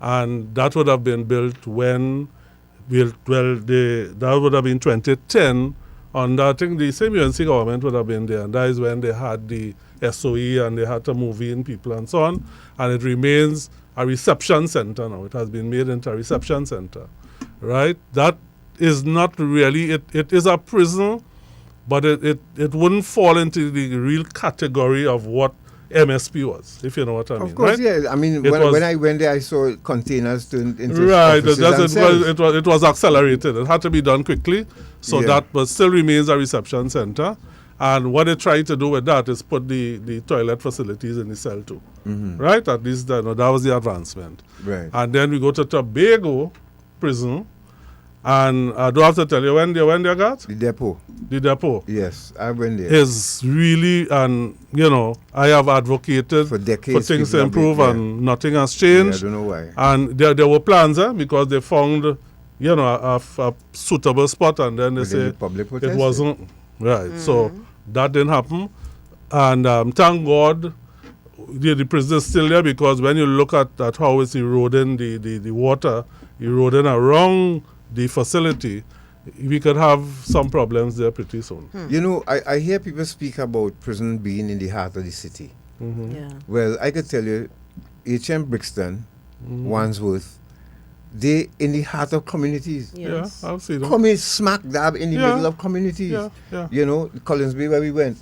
and that would have been built when, that would have been 2010, and I think the same UNC government would have been there, and that is when they had the SOE and they had to move in people and so on, and it remains a reception center now. It has been made into a reception center, right? That is not really, it is a prison, but it wouldn't fall into the real category of what MSP was, if you know what I mean. Of course, right? yeah. I mean, when I went there, I saw containers turned into right. offices and cells. It was accelerated. It had to be done quickly, so that but still remains a reception center. And what they try to do with that is put the toilet facilities in the cell too, right? At least that was the advancement. Right. And then we go to Tobago prison, and I do have to tell you when they got The depot. the depot. Yes, I went there. Is really, and I have advocated For decades, things to people have improve, been- and nothing has Yeah, I changed. don't know why. And there were plans, because they found, a suitable spot, and then they But then say the public it protested. wasn't right. So that didn't happen, and thank God the prison is still there, because when you look at how it's eroding the water, eroding around the facility, we could have some problems there pretty soon. I hear people speak about prison being in the heart of the city. Yeah. Well, I could tell you, HM Brixton, Wandsworth, they in the heart of communities. Yes. Yeah, I've seen them. Coming smack dab in the Yeah. middle of communities. Yeah. Collins Bay where we went.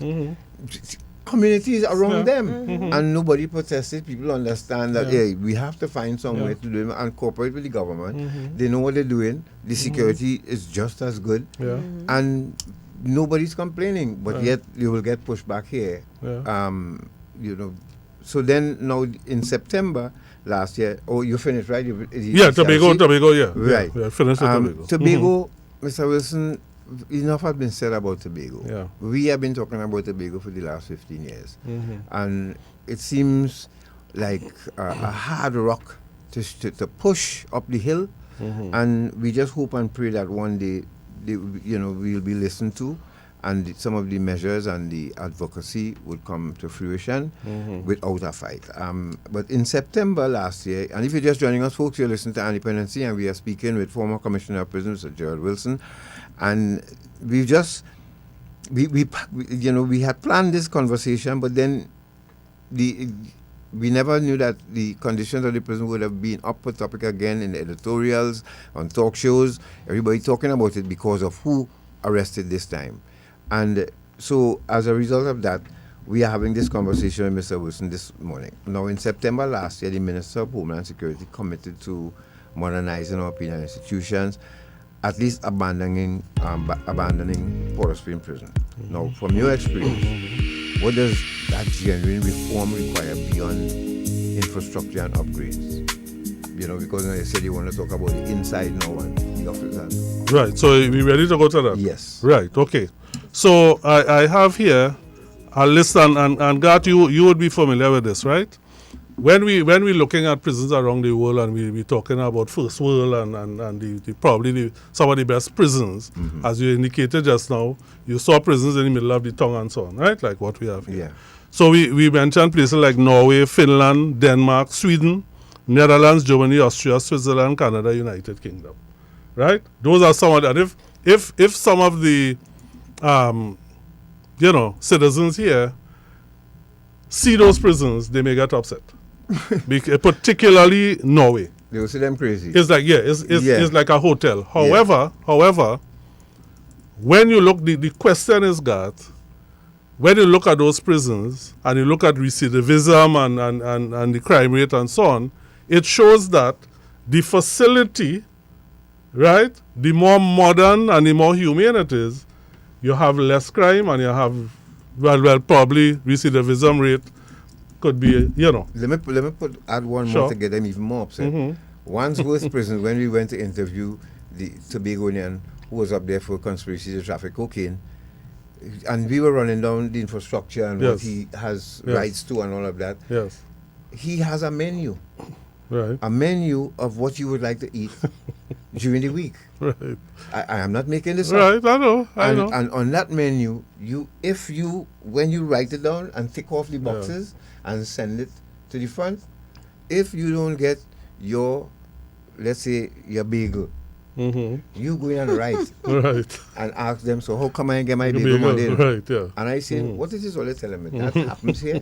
Communities around Yeah. them. And nobody protested. People understand that, Yeah. hey, we have to find some way Yeah. to do it and cooperate with the government. They know what they're doing. The security is just as good. Yeah. And nobody's complaining. But yet you will get pushed back here. Yeah. So then now in September last year, you finished, right? Yeah, Tobago, yeah. Right. Yeah, finished with Tobago. Tobago, Mr. Wilson, enough has been said about Tobago. Yeah. We have been talking about Tobago for the last 15 years. And it seems like a hard rock to push up the hill. And we just hope and pray that one day, we'll be listened to, and some of the measures and the advocacy would come to fruition without a fight. But in September last year, and if you're just joining us, folks, you're listening to Independency, and we are speaking with former Commissioner of Prisons, GERARD Wilson, and we had planned this conversation, but then we never knew that the conditions of the prison would have been up for topic again in the editorials, on talk shows, everybody talking about it because of who arrested this time. And so as a result of that, we are having this conversation with Mr. Wilson this morning. Now, in September last year, the Minister of Homeland Security committed to modernizing our penal institutions, at least abandoning Port of Spain prison. Now, from your experience, what does that genuine reform require beyond infrastructure and upgrades? Because you said you want to talk about the inside now and the officers. Right, so we ready to go to that? Yes. Right, okay. So I have here a list, and Gart, you would be familiar with this, right? When we're looking at prisons around the world, and we're talking about first world and probably some of the best prisons, as you indicated just now, you saw prisons in the middle of the tongue and so on, right? Like what we have here. Yeah. So we mentioned places like Norway, Finland, Denmark, Sweden, Netherlands, Germany, Austria, Switzerland, Canada, United Kingdom, right? Those are some of the, and if some of the citizens here see those prisons, they may get upset. Particularly Norway. They will see them crazy. It's like, it's like a hotel. However, when you look, the question is that when you look at those prisons and you look at recidivism and the crime rate and so on, it shows that the facility, right, the more modern and the more humane it is, you have less crime and you have, well, probably recidivism rate could be, add one Sure. more to get them even more upset. Wandsworth Prison, when we went to interview the Tobagonian who was up there for conspiracy to traffic cocaine, and we were running down the infrastructure and what Yes. he has Yes. rights to and all of that. Yes. He has a menu Right. of what you would like to eat during the week. Right. I am not making this up. Right. I know. And on that menu, when you write it down and tick off the boxes and send it to the front, if you don't get your, let's say, your bagel, you go in and write Right. and ask them, so how come I get my The bagel bagel, Monday? right, yeah. And I say, what is this all they're telling me? That happens here?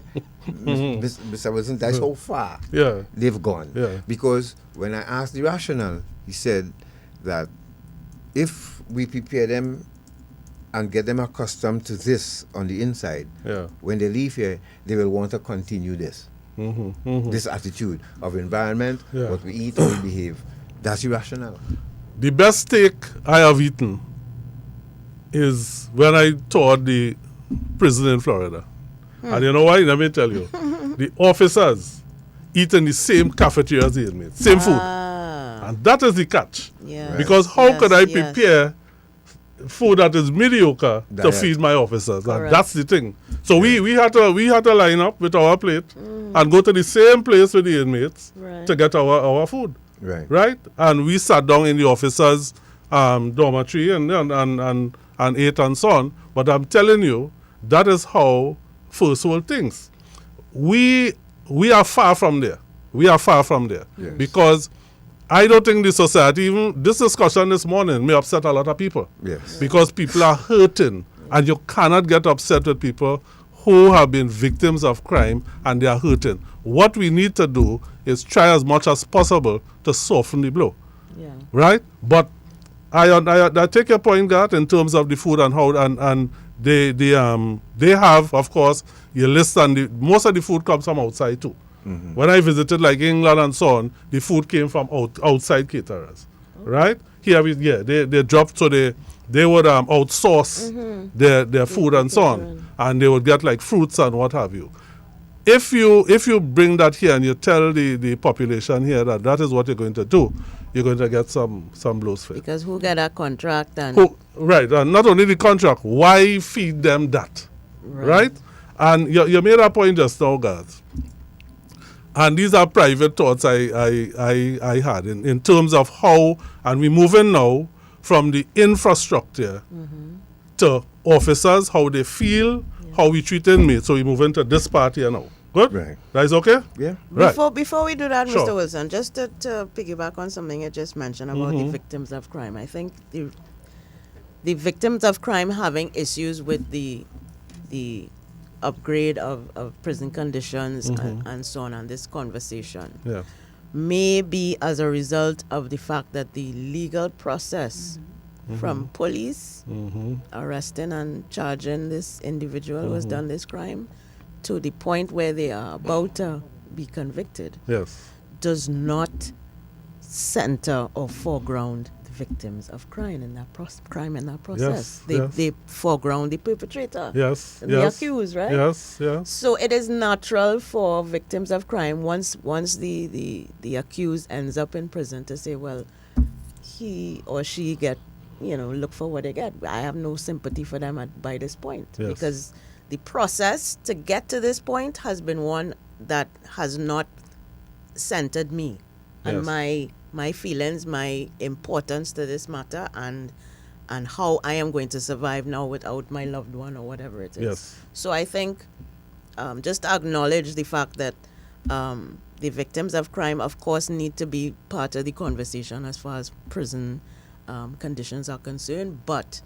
Mr. Wilson, that's how far Yeah. they've gone. Yeah. Because when I asked the rationale, he said that if we prepare them and get them accustomed to this on the inside, Yeah. when they leave here, they will want to continue this. This attitude of environment, Yeah. what we eat, how we behave. That's the rationale. The best steak I have eaten is when I toured the prison in Florida. And you know why? Let me tell you. The officers eat in the same cafeteria as the inmates. Same food. And that is the catch. Yeah. Because how Yes, could I yes. prepare food that is mediocre to Diet. feed my officers? And Correct. that's the thing. So we had to line up with our plate and go to the same place with the inmates Right. to get our food. Right. Right? And we sat down in the officers' dormitory and ate and so on. But I'm telling you, that is how first world thinks. We are far from there. We are far from there. Yes. Because I don't think the society, even this discussion this morning may upset a lot of people. Yes. Because people are hurting. And you cannot get upset with people who have been victims of crime and they are hurting. What we need to do is try as much as possible to soften the blow. Yeah. Right? But I take your point, Gart, in terms of the food and how and they have, of course, your list, and most of the food comes from outside too. When I visited like England and so on, the food came from outside caterers. Right? Here they dropped, so they would outsource their food and so on, and they would get like fruits and what have you. If you bring that here and you tell the population here that is what you're going to do, you're going to get some blows for it. Because who get a contract and Right, and not only the contract, why feed them that? Right? And you made a point just now, guys. And these are private thoughts I had in terms of how, and we're moving now from the infrastructure to officers, how they feel, how we treat inmates. So we're moving to this part here now. Good? Right. That is okay? Yeah. Right. Before we do that, Sure. Mr. Wilson, just to piggyback on something you just mentioned about the victims of crime, I think the victims of crime having issues with the upgrade of prison conditions and so on, and this conversation Yeah. may be as a result of the fact that the legal process from police arresting and charging this individual who has done this crime to the point where they are about to be convicted Yes. does not center or foreground the victims of crime in that process. Yes. They foreground the perpetrator, Yes. the Yes. accused, right? Yes. Yes. So it is natural for victims of crime once the accused ends up in prison to say, well, he or she get, look for what they get. I have no sympathy for them by this point, Yes. because the process to get to this point has been one that has not centered me and Yes. my feelings, my importance to this matter, and how I am going to survive now without my loved one or whatever it is. Yes. So I think just to acknowledge the fact that the victims of crime, of course, need to be part of the conversation as far as prison conditions are concerned, but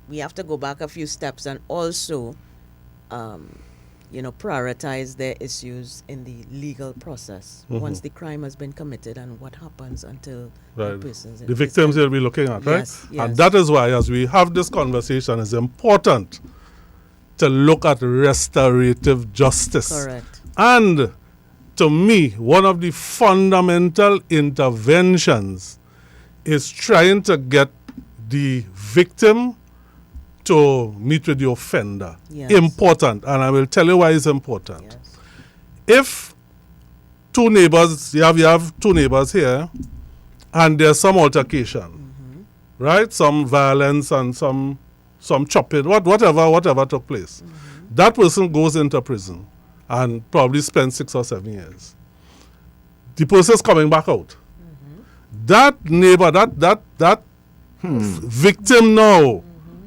we have to go back a few steps and also prioritize their issues in the legal process once the crime has been committed, and what happens until the Right. person's in The victims prison. you'll be looking at, right? Yes, And yes. that is why, as we have this conversation, it's important to look at restorative justice. Correct. And to me, one of the fundamental interventions is trying to get the victim to meet with the offender. Yes. Important, and I will tell you why it's important. Yes. If two neighbors, you have two neighbors here, and there's some altercation, right? Some violence and some chopping, whatever took place. That person goes into prison and probably spends 6 or 7 years. The person is coming back out. That neighbor, that victim now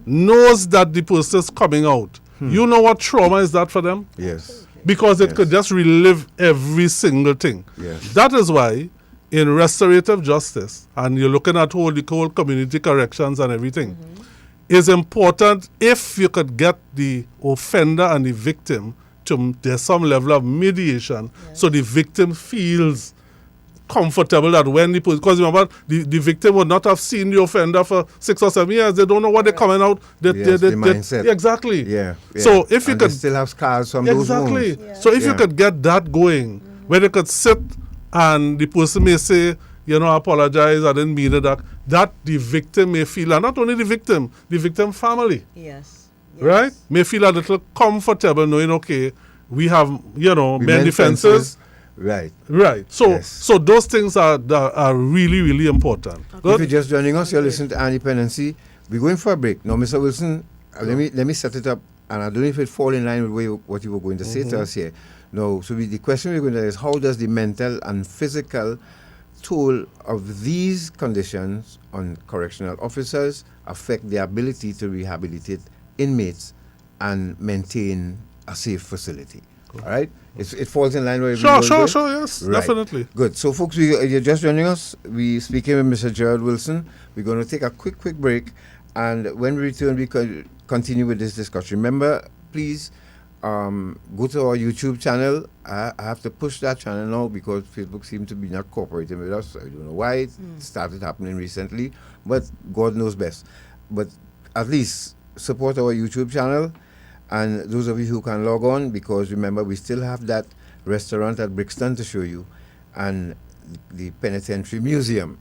knows that the person is coming out. You know what trauma is that for them? Yes. Because it Yes. could just relive every single thing. Yes. That is why in restorative justice, and you're looking at the whole community corrections and everything, it's important if you could get the offender and the victim to there's some level of mediation, so the victim feels comfortable that when the police, because remember the victim would not have seen the offender for 6 or 7 years. They don't know what they're coming out. Yes, the mindset. Exactly. Yeah. So if you and could they still have scars from those exactly. wounds. So if you Yeah. could get that going, where they could sit and the person may say, you know, I apologize, I didn't mean it, that the victim may feel, and not only the victim family, Yes. right, may feel a little comfortable knowing, okay, we have, you know, We many mend defenses. Right. Right. So Yes. so those things are really, really important. If Good? you're just joining us, you're listening to Independency. We're going for a break. Now, Mr. Wilson, let me set it up, and I don't know if it fall in line with what you were going to say to us here. No, so the question we're going to is, how does the mental and physical toll of these conditions on correctional officers affect their ability to rehabilitate inmates and maintain a safe facility? All right? It falls in line with Sure, yes, Right. definitely. Good. So, folks, you're just joining us. We're speaking with Mr. Gerard Wilson. We're going to take a quick break. And when we return, we can continue with this discussion. Remember, please go to our YouTube channel. I have to push that channel now because Facebook seems to be not cooperating with us. I don't know why it started happening recently, but God knows best. But at least support our YouTube channel. And those of you who can log on, because remember, we still have that restaurant at Brixton to show you, and the Penitentiary Museum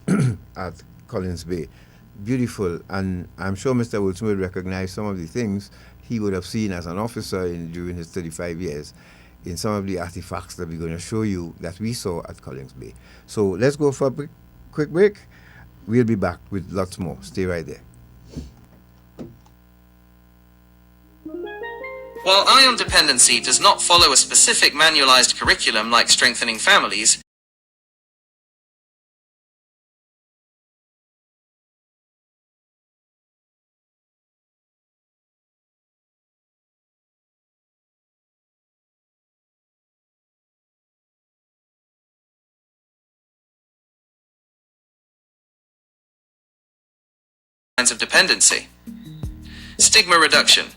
at Collins Bay. Beautiful, and I'm sure Mr. Wilson will recognize some of the things he would have seen as an officer during his 35 years in some of the artifacts that we're going to show you that we saw at Collins Bay. So let's go for a quick break. We'll be back with lots more. Stay right there. While Ion Dependency does not follow a specific manualized curriculum like strengthening families, of dependency. Stigma reduction.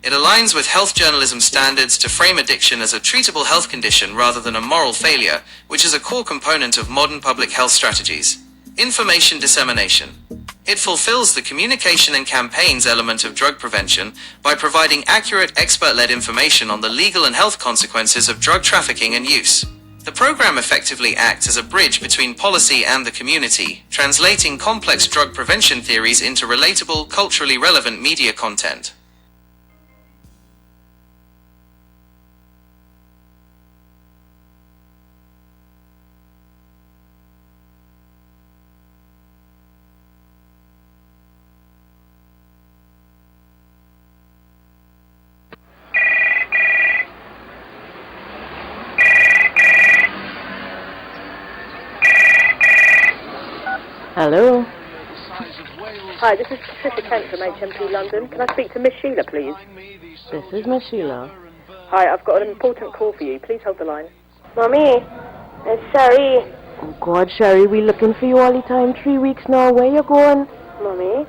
It aligns with health journalism standards to frame addiction as a treatable health condition rather than a moral failure, which is a core component of modern public health strategies. Information dissemination. It fulfills the communication and campaigns element of drug prevention by providing accurate, expert-led information on the legal and health consequences of drug trafficking and use. The program effectively acts as a bridge between policy and the community, translating complex drug prevention theories into relatable, culturally relevant media content. Hello. Hi, this is Patricia Kent from HMP London. Can I speak to Miss Sheila, please? This is Miss Sheila. Hi, I've got an important call for you. Please hold the line. Mommy, it's Sherry. Oh God, Sherry, we looking for you all the time. 3 weeks now. Where you going? Mommy,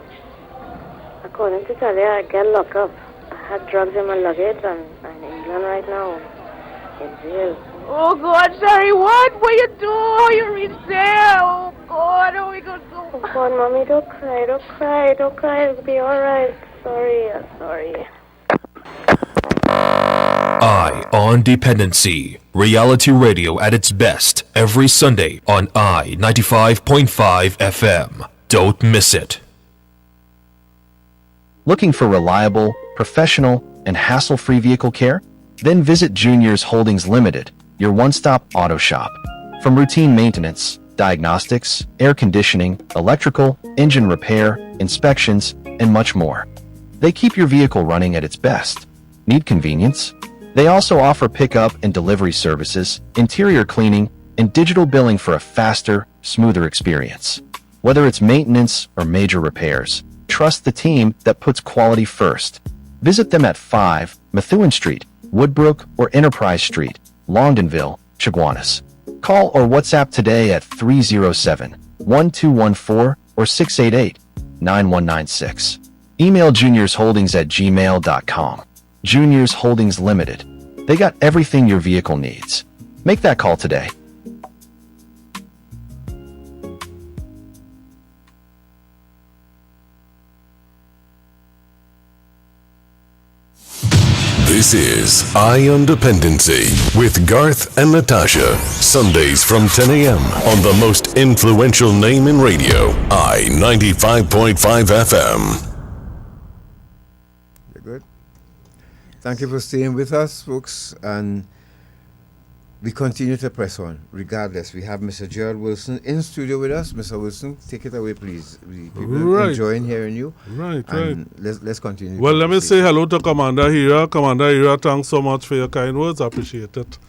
according to tell you, I get locked up. I had drugs in my luggage and I'm in England right now. In jail. Oh God, Sherry, what? What you do? How you reach there? Oh God, how we gonna do? Oh God, Mommy, don't cry, don't cry, don't cry. It'll be alright. Sorry, I'm sorry. On Dependency, reality radio at its best every Sunday on I-95.5 FM. Don't miss it. Looking for reliable, professional, and hassle-free vehicle care? Then visit Juniors Holdings Limited, your one-stop auto shop. From routine maintenance, diagnostics, air conditioning, electrical, engine repair, inspections, and much more. They keep your vehicle running at its best. Need convenience? They also offer pickup and delivery services, interior cleaning, and digital billing for a faster, smoother experience. Whether it's maintenance or major repairs, trust the team that puts quality first. Visit them at 5 Methuen Street, Woodbrook, or Enterprise Street, Longdonville, Chaguanas. Call or WhatsApp today at 307-1214 or 688-9196. Email juniorsholdings@gmail.com. Juniors Holdings Limited. They got everything your vehicle needs. Make that call today. This is Eye on Dependency with Garth and Natasha. Sundays from 10 a.m. on the most influential name in radio, I 95.5 FM. You're good. Thank you for staying with us, folks. And we continue to press on, regardless. We have Mr. Gerard Wilson in studio with us. Mr. Wilson, take it away, please. We're enjoying hearing you. Right. Let's continue. Well, let me say hello to Commander Hira. Commander Hira, thanks so much for your kind words. I appreciate it.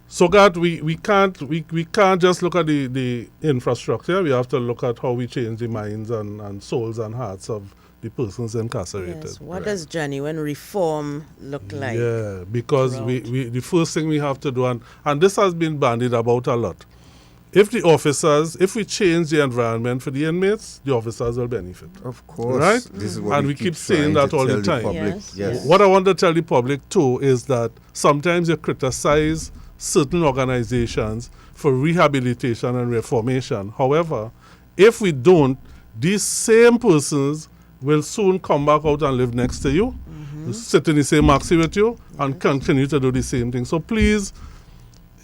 So, God, we can't just look at the infrastructure. We have to look at how we change the minds and souls and hearts of the persons incarcerated. Yes. What does genuine reform look like? Yeah, because the first thing we have to do, and this has been bandied about a lot, if we change the environment for the inmates, the officers will benefit. Of course. Right? This is what and we keep saying that all the time. Yes. What I want to tell the public too is that sometimes you criticize certain organizations for rehabilitation and reformation. However, if we don't, these same persons will soon come back out and live next to you, sit in the same maxi with you, and continue to do the same thing. So please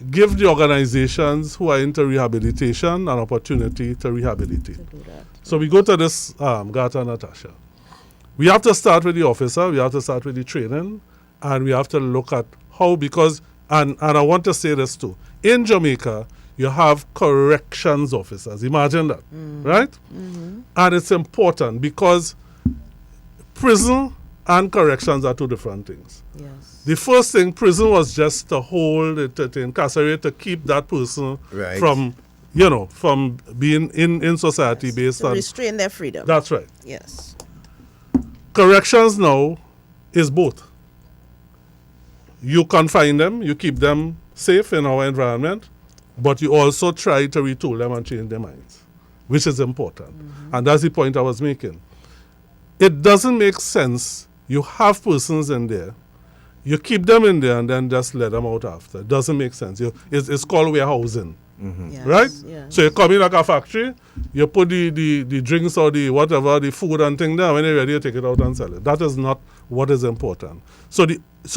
give the organizations who are into rehabilitation an opportunity to rehabilitate. So we go to this, Gata and Natasha. We have to start with the officer, we have to start with the training, and we have to look at how, because, and I want to say this too, in Jamaica, you have corrections officers. Imagine that, right? And it's important because prison and corrections are two different things. Yes. The first thing, prison was just to hold, to incarcerate, to keep that person from being in society based to on... restrain their freedom. That's right. Yes. Corrections now is both. You confine them, you keep them safe in our environment, but you also try to retool them and change their minds, which is important. And that's the point I was making. It doesn't make sense. You have persons in there, you keep them in there and then just let them out after. It doesn't make sense. It's called warehousing, right? Yes. So you come in like a factory, you put the drinks or the whatever, the food and thing there, when you're ready, you take it out and sell it. That is not what is important. So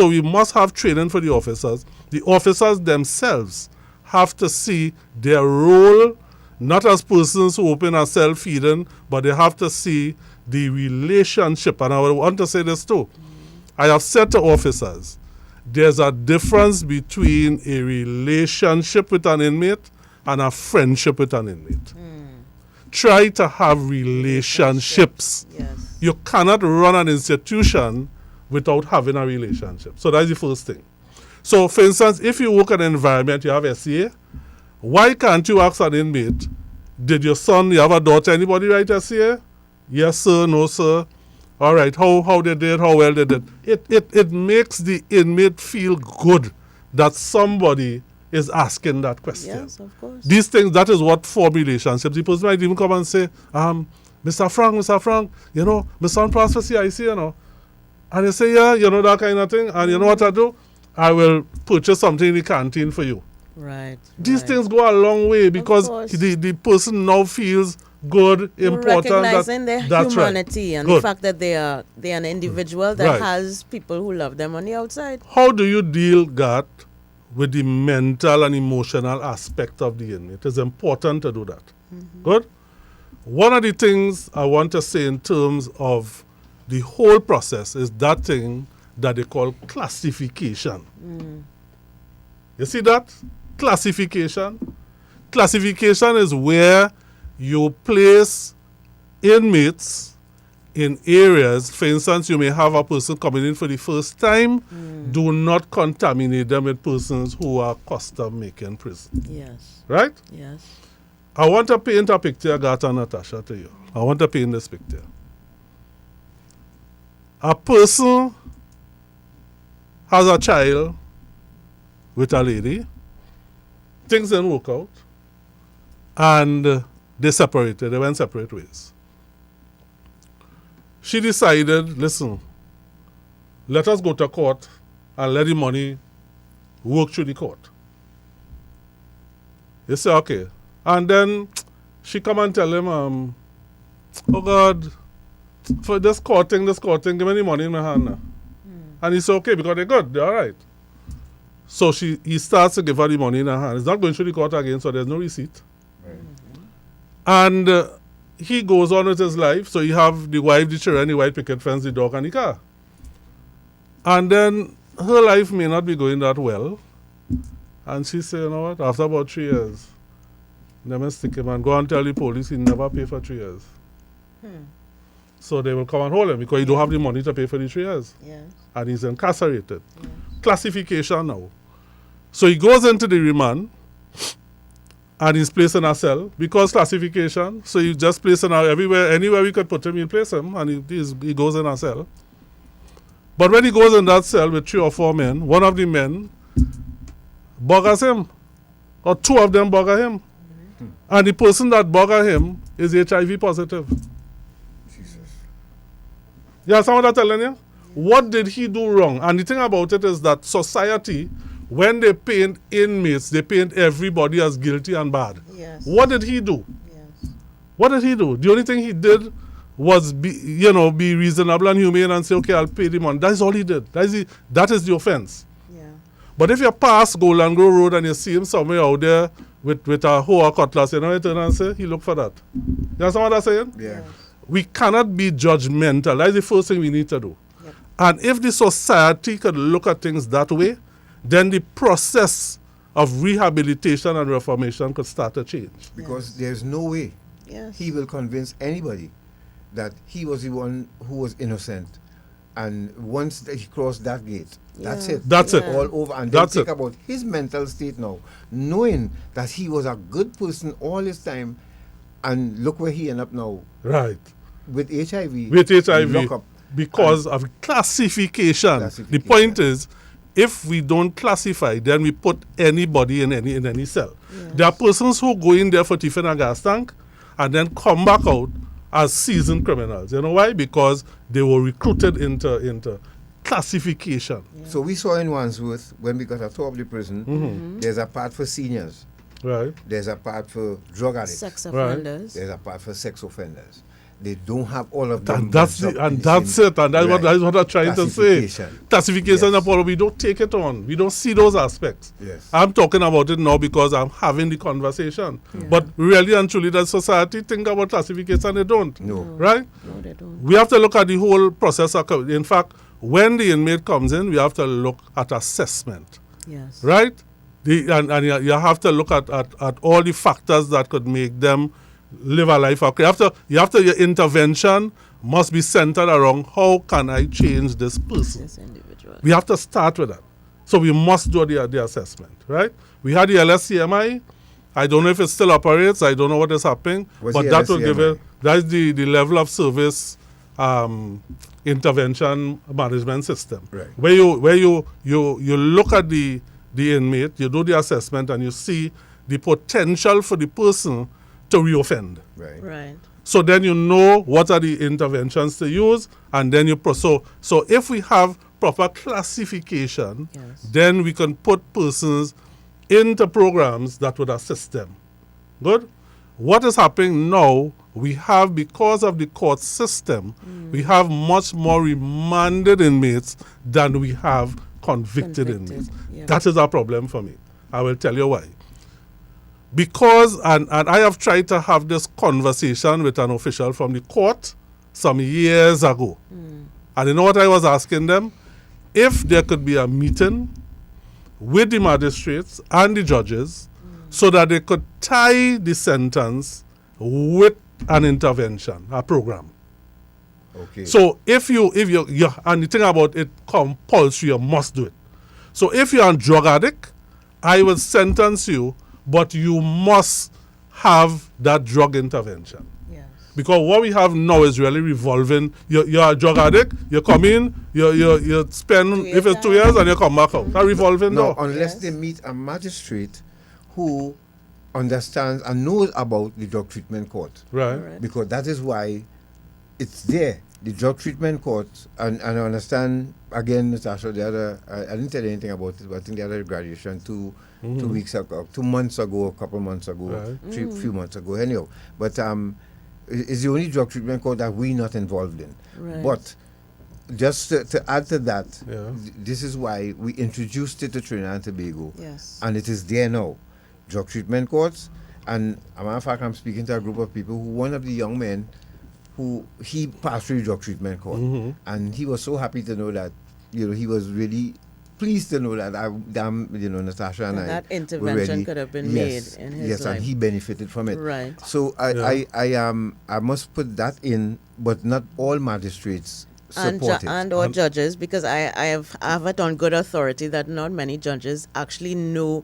we must have training for the officers. The officers themselves have to see their role, not as persons who open a self-feeding, but they have to see the relationship. And I want to say this too. I have said to officers, there's a difference between a relationship with an inmate and a friendship with an inmate. Try to have relationships. Yes. You cannot run an institution without having a relationship. So that's the first thing. So, for instance, if you work in an environment, you have SCA, why can't you ask an inmate, did your son, you have a daughter, anybody write SCA? Yes, sir, no, sir. All right, how they did, how well they did. It makes the inmate feel good that somebody is asking that question. Yes, of course. These things, that is what form relationships. The person might even come and say, Mr. Frank, my son passed for CIC, And you say, yeah, that kind of thing. And you know what I do? I will purchase something in the canteen for you. Right. These things go a long way because the person now feels good, important. Recognizing their humanity and the fact that they're an individual that has people who love them on the outside. How do you deal, Gat, with the mental and emotional aspect of the inmate? It's important to do that. Good? One of the things I want to say in terms of the whole process is that thing that they call classification. You see that? Classification. Classification is where you place inmates in areas. For instance, you may have a person coming in for the first time. Do not contaminate them with persons who are custom making prison. Yes. Right? Yes. I want to paint a picture, Agatha and Natasha, to you. I want to paint this picture. A person has a child with a lady. Things didn't work out. And they separated. They went separate ways. She decided, listen, let us go to court and let the money work through the court. He said, okay. And then she come and tell him, oh God, for this court thing, give me the money in my hand now. And he said, okay, because they're good, they're all right. So he starts to give her the money in her hand. It's not going through the court again, so there's no receipt. And he goes on with his life. So you have the wife, the children, the white picket fence, the dog, and the car. And then her life may not be going that well. And she said, you know what, after about 3 years, let me stick him and go and tell the police he never pay for 3 years. So they will come and hold him because he don't have the money to pay for the 3 years. Yes. And he's incarcerated. Yes. Classification now. So he goes into the remand and he's placed in a cell because classification. So you just place him everywhere, anywhere we could put him, you place him, and he goes in a cell. But when he goes in that cell with 3 or 4 men, one of the men buggers him, or 2 of them bugger him. And the person that bugger him is HIV positive. Jesus. You understand what I'm telling you? What did he do wrong? And the thing about it is that society, when they paint inmates, they paint everybody as guilty and bad. Yes. What did he do? Yes. What did he do? The only thing he did was be reasonable and humane and say, okay, I'll pay the money. That is all he did. That is the offense. Yeah. But if you pass Golden Grove Road and you see him somewhere out there with a hoe or cutlass, you know, you turn and say, he look for that. You understand what I'm saying? Yeah. We cannot be judgmental. That's the first thing we need to do. Yep. And if the society could look at things that way, then the process of rehabilitation and reformation could start to change. Because there's no way he will convince anybody that he was the one who was innocent. And once he crossed that gate, that's it. That's it. All over. And then think about his mental state now, knowing that he was a good person all his time, and look where he ended up now. Right. With HIV. With HIV. Lockup. Because of classification. The point is, if we don't classify, then we put anybody in any cell. Yes. There are persons who go in there for tiffin and gas tank and then come back out as seasoned criminals. You know why? Because they were recruited into classification. Yeah. So we saw in Wandsworth, when we got a tour of the prison, there's a part for seniors. Right. There's a part for drug addicts. Sex offenders. Right. There's a part for sex offenders. They don't have all of them. And that's it. And that's what I'm trying to say. Classification, yes. We don't take it on. We don't see those aspects. Yes. I'm talking about it now because I'm having the conversation. Yeah. But really and truly, the society think about classification, they don't. No. Right? No, they don't. We have to look at the whole process. In fact, when the inmate comes in, we have to look at assessment. Yes. Right? And you have to look at all the factors that could make them live a life. Your intervention must be centered around how can I change this person. This individual. We have to start with that. So we must do the assessment, right? We had the LSCMI. I don't know if it still operates. I don't know what is happening. But that will give it, that's the level of service intervention management system. Right. Where you look at the inmate, you do the assessment, and you see the potential for the person to reoffend. Right. Right. So then you know what are the interventions to use, and then so if we have proper classification, yes. then we can put persons into programs that would assist them. Good? What is happening now, we have, because of the court system, we have much more remanded inmates than we have convicted inmates. Yeah. That is a problem for me. I will tell you why. Because, and I have tried to have this conversation with an official from the court some years ago. And you know what I was asking them? If there could be a meeting with the magistrates and the judges so that they could tie the sentence with an intervention, a program. Okay. So if you and the thing about it compulsory, you must do it. So if you're a drug addict, I will sentence you, but you must have that drug intervention. Yes. Because what we have now is really revolving. You're a drug addict, you come in, you spend, if it's 2 years, and you come back out. That's revolving No, now. unless they meet a magistrate who understands and knows about the drug treatment court. Right. Because that is why it's there. The drug treatment court, and I understand, again, Natasha, the other, I didn't tell you anything about it, but I think the other graduation 2 weeks ago, 2 months ago, a couple months ago, few months ago, anyhow. But it's the only drug treatment court that we're not involved in. Right. But just to add to that, this is why we introduced it to Trinidad and Tobago. Yes. And it is there now. Drug treatment courts. And as a matter of fact, I'm speaking to a group of people who, one of the young men, who he passed through drug treatment court. And he was so happy to know that, he was really pleased to know that Natasha and that I intervention were ready. could have been made in his Yes, life. and he benefited from it. Right. So I must put that in, but not all magistrates support it. Or judges, because I have it on good authority that not many judges actually know,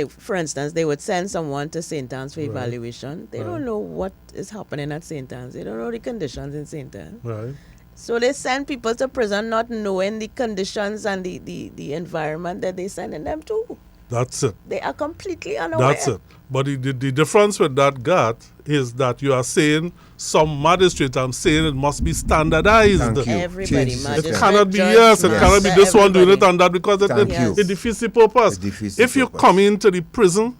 for instance, they would send someone to St. Anne's for evaluation. They don't know what is happening at St. Anne's. They don't know the conditions in St. Anne's. Right. So they send people to prison not knowing the conditions and the environment that they sending them to. That's it. They are completely unaware. That's it. But the difference with that, Gat, is that you are saying some magistrate, I'm saying it must be standardized. Thank you. Everybody, Change the magistrate, It cannot be, judge, it cannot be this one doing it and that, because it defeats the purpose. It defeats the If you purpose. come into the prison,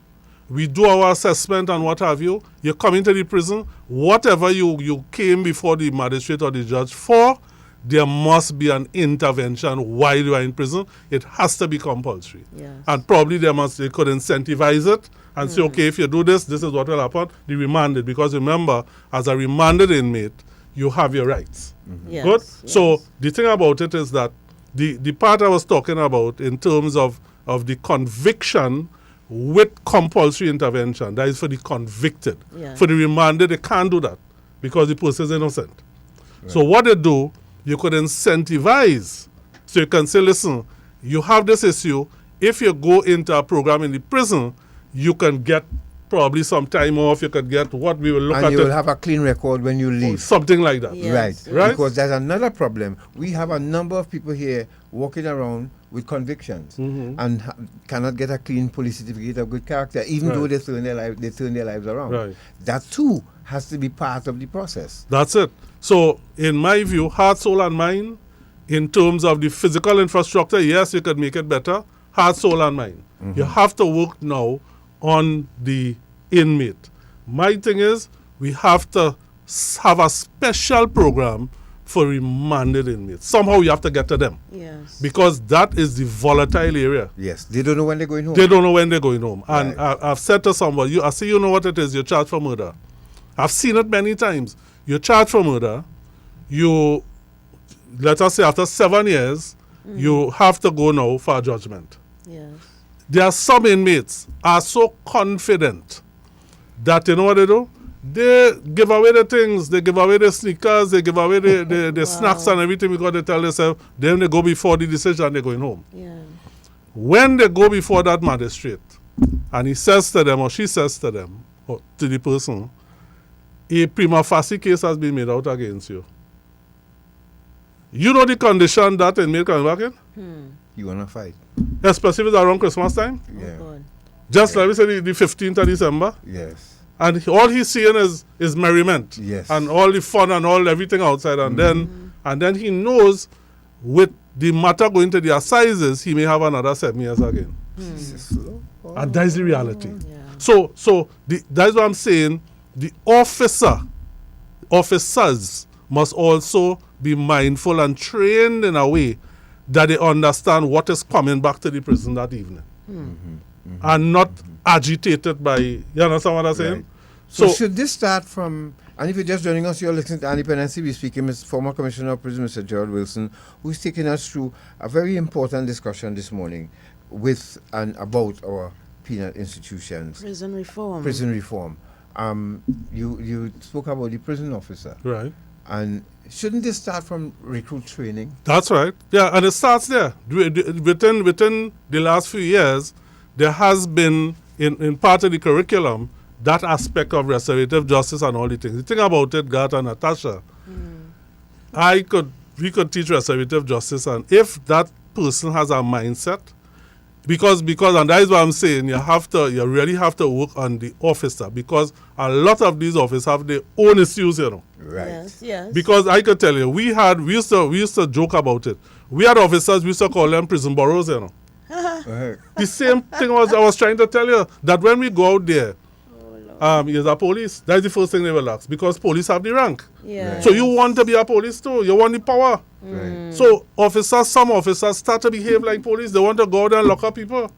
we do our assessment and what have you, you come into the prison, whatever you came before the magistrate or the judge for, there must be an intervention while you are in prison. It has to be compulsory. Yes. And probably they could incentivize it and say, okay, if you do this, this is what will happen. The remanded, because remember, as a remanded inmate, you have your rights. Yes, Good? yes. So the thing about it is that the part I was talking about in terms of the conviction with compulsory intervention, that is for the convicted. Yeah. For the remanded, they can't do that because the person is innocent. So what they do, you could incentivize. So you can say, listen, you have this issue. If you go into a program in the prison, you can get probably some time off. You can get what we will look at. And you will have a clean record when you leave. Something like that. Yes. Right? Because there's another problem. We have a number of people here walking around with convictions and cannot get a clean police certificate of good character, even though they turn their lives around. Right. That too has to be part of the process. That's it. So, in my view, heart, soul, and mind, in terms of the physical infrastructure, yes, you could make it better. Heart, soul, and mind. You have to work now on the inmate. My thing is, we have to have a special program for remanded inmates. Somehow you have to get to them. Yes. Because that is the volatile area. Yes. They don't know when they're going home. They don't know when they're going home. Right. And I've said to somebody, I say, you know what it is, you're charged for murder. I've seen it many times. You're charged for murder. You, let us say after 7 years, you have to go now for a judgment. Yes. There are some inmates are so confident that, you know what they do? They give away the things. They give away the sneakers. They give away the snacks and everything because they tell themselves, then they go before the decision, they're going home. Yeah. When they go before that magistrate, and he says to them, or she says to them, or to the person, a prima facie case has been made out against you. You know the condition that inmate coming back in? You want to fight. Especially if it's around Christmas time. Yeah. God. Just like we said, the 15th of December. Yes. And all he's seeing is merriment. Yes. And all the fun and all everything outside. And then he knows with the matter going to the assizes, he may have another 7 years again. And that's the reality. Yeah. So that's what I'm saying. The officers must also be mindful and trained in a way that they understand what is coming back to the prison that evening. And not agitated by, you understand what I'm saying? Right. So should this start from, and if you're just joining us, you're listening to Independency. We're speaking with former Commissioner of Prison, Mr. GERARD Wilson, who's taking us through a very important discussion this morning with and about our penal institutions. Prison reform. Prison reform. You spoke about the prison officer. Right. And shouldn't this start from recruit training? That's right. Yeah, and it starts there. Within the last few years, there has been, in part of the curriculum, that aspect of restorative justice and all the things. The thing about it, Garth and Natasha, we could teach restorative justice, and if that person has a mindset, because and that is what I'm saying, you really have to work on the officer, because a lot of these officers have their own issues, you know. Right. Yes. Because I could tell you, we used to joke about it. We had officers, we used to call them prison boroughs, you know. The same thing I was trying to tell you, that when we go out there, is a police. That's the first thing they will ask, because police have the rank. Yeah. So you want to be a police too. You want the power. Right. So some officers start to behave like police. They want to go out and lock up people.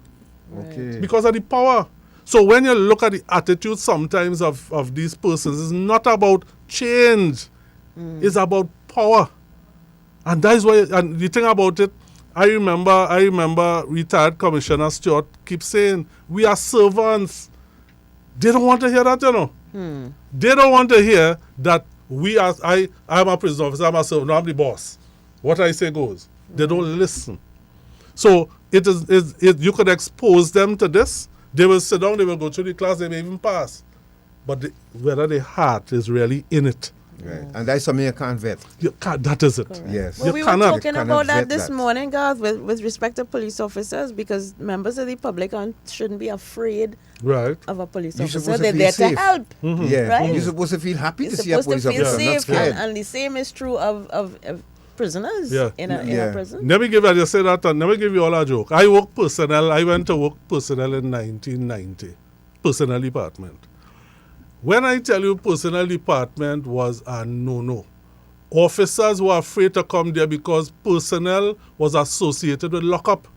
Okay. Because of the power. So when you look at the attitude sometimes of these persons, it's not about change. It's about power. And that is why, and the thing about it, I remember retired Commissioner Stewart keeps saying, we are servants. They don't want to hear that, you know. They don't want to hear that I'm a prison officer, I'm a servant, no, I'm the boss. What I say goes. They don't listen. So you could expose them to this. They will sit down, they will go through the class, they may even pass. But whether their heart is really in it. Right. And that's something you can't vet. That is it. Correct. Yes. Well, we were talking about that this morning, Garth, with respect to police officers, because members of the public shouldn't be afraid of a police officer. They're there to help. Yeah. Right? You're supposed to feel happy to see a police officer. You're supposed to feel not safe. scared. And the same is true of prisoners in a prison. Let me give you, say that, and let me give you all a joke. I went to work personnel in 1990. Personnel department. When I tell you personnel department was a no-no, officers were afraid to come there because personnel was associated with lockup.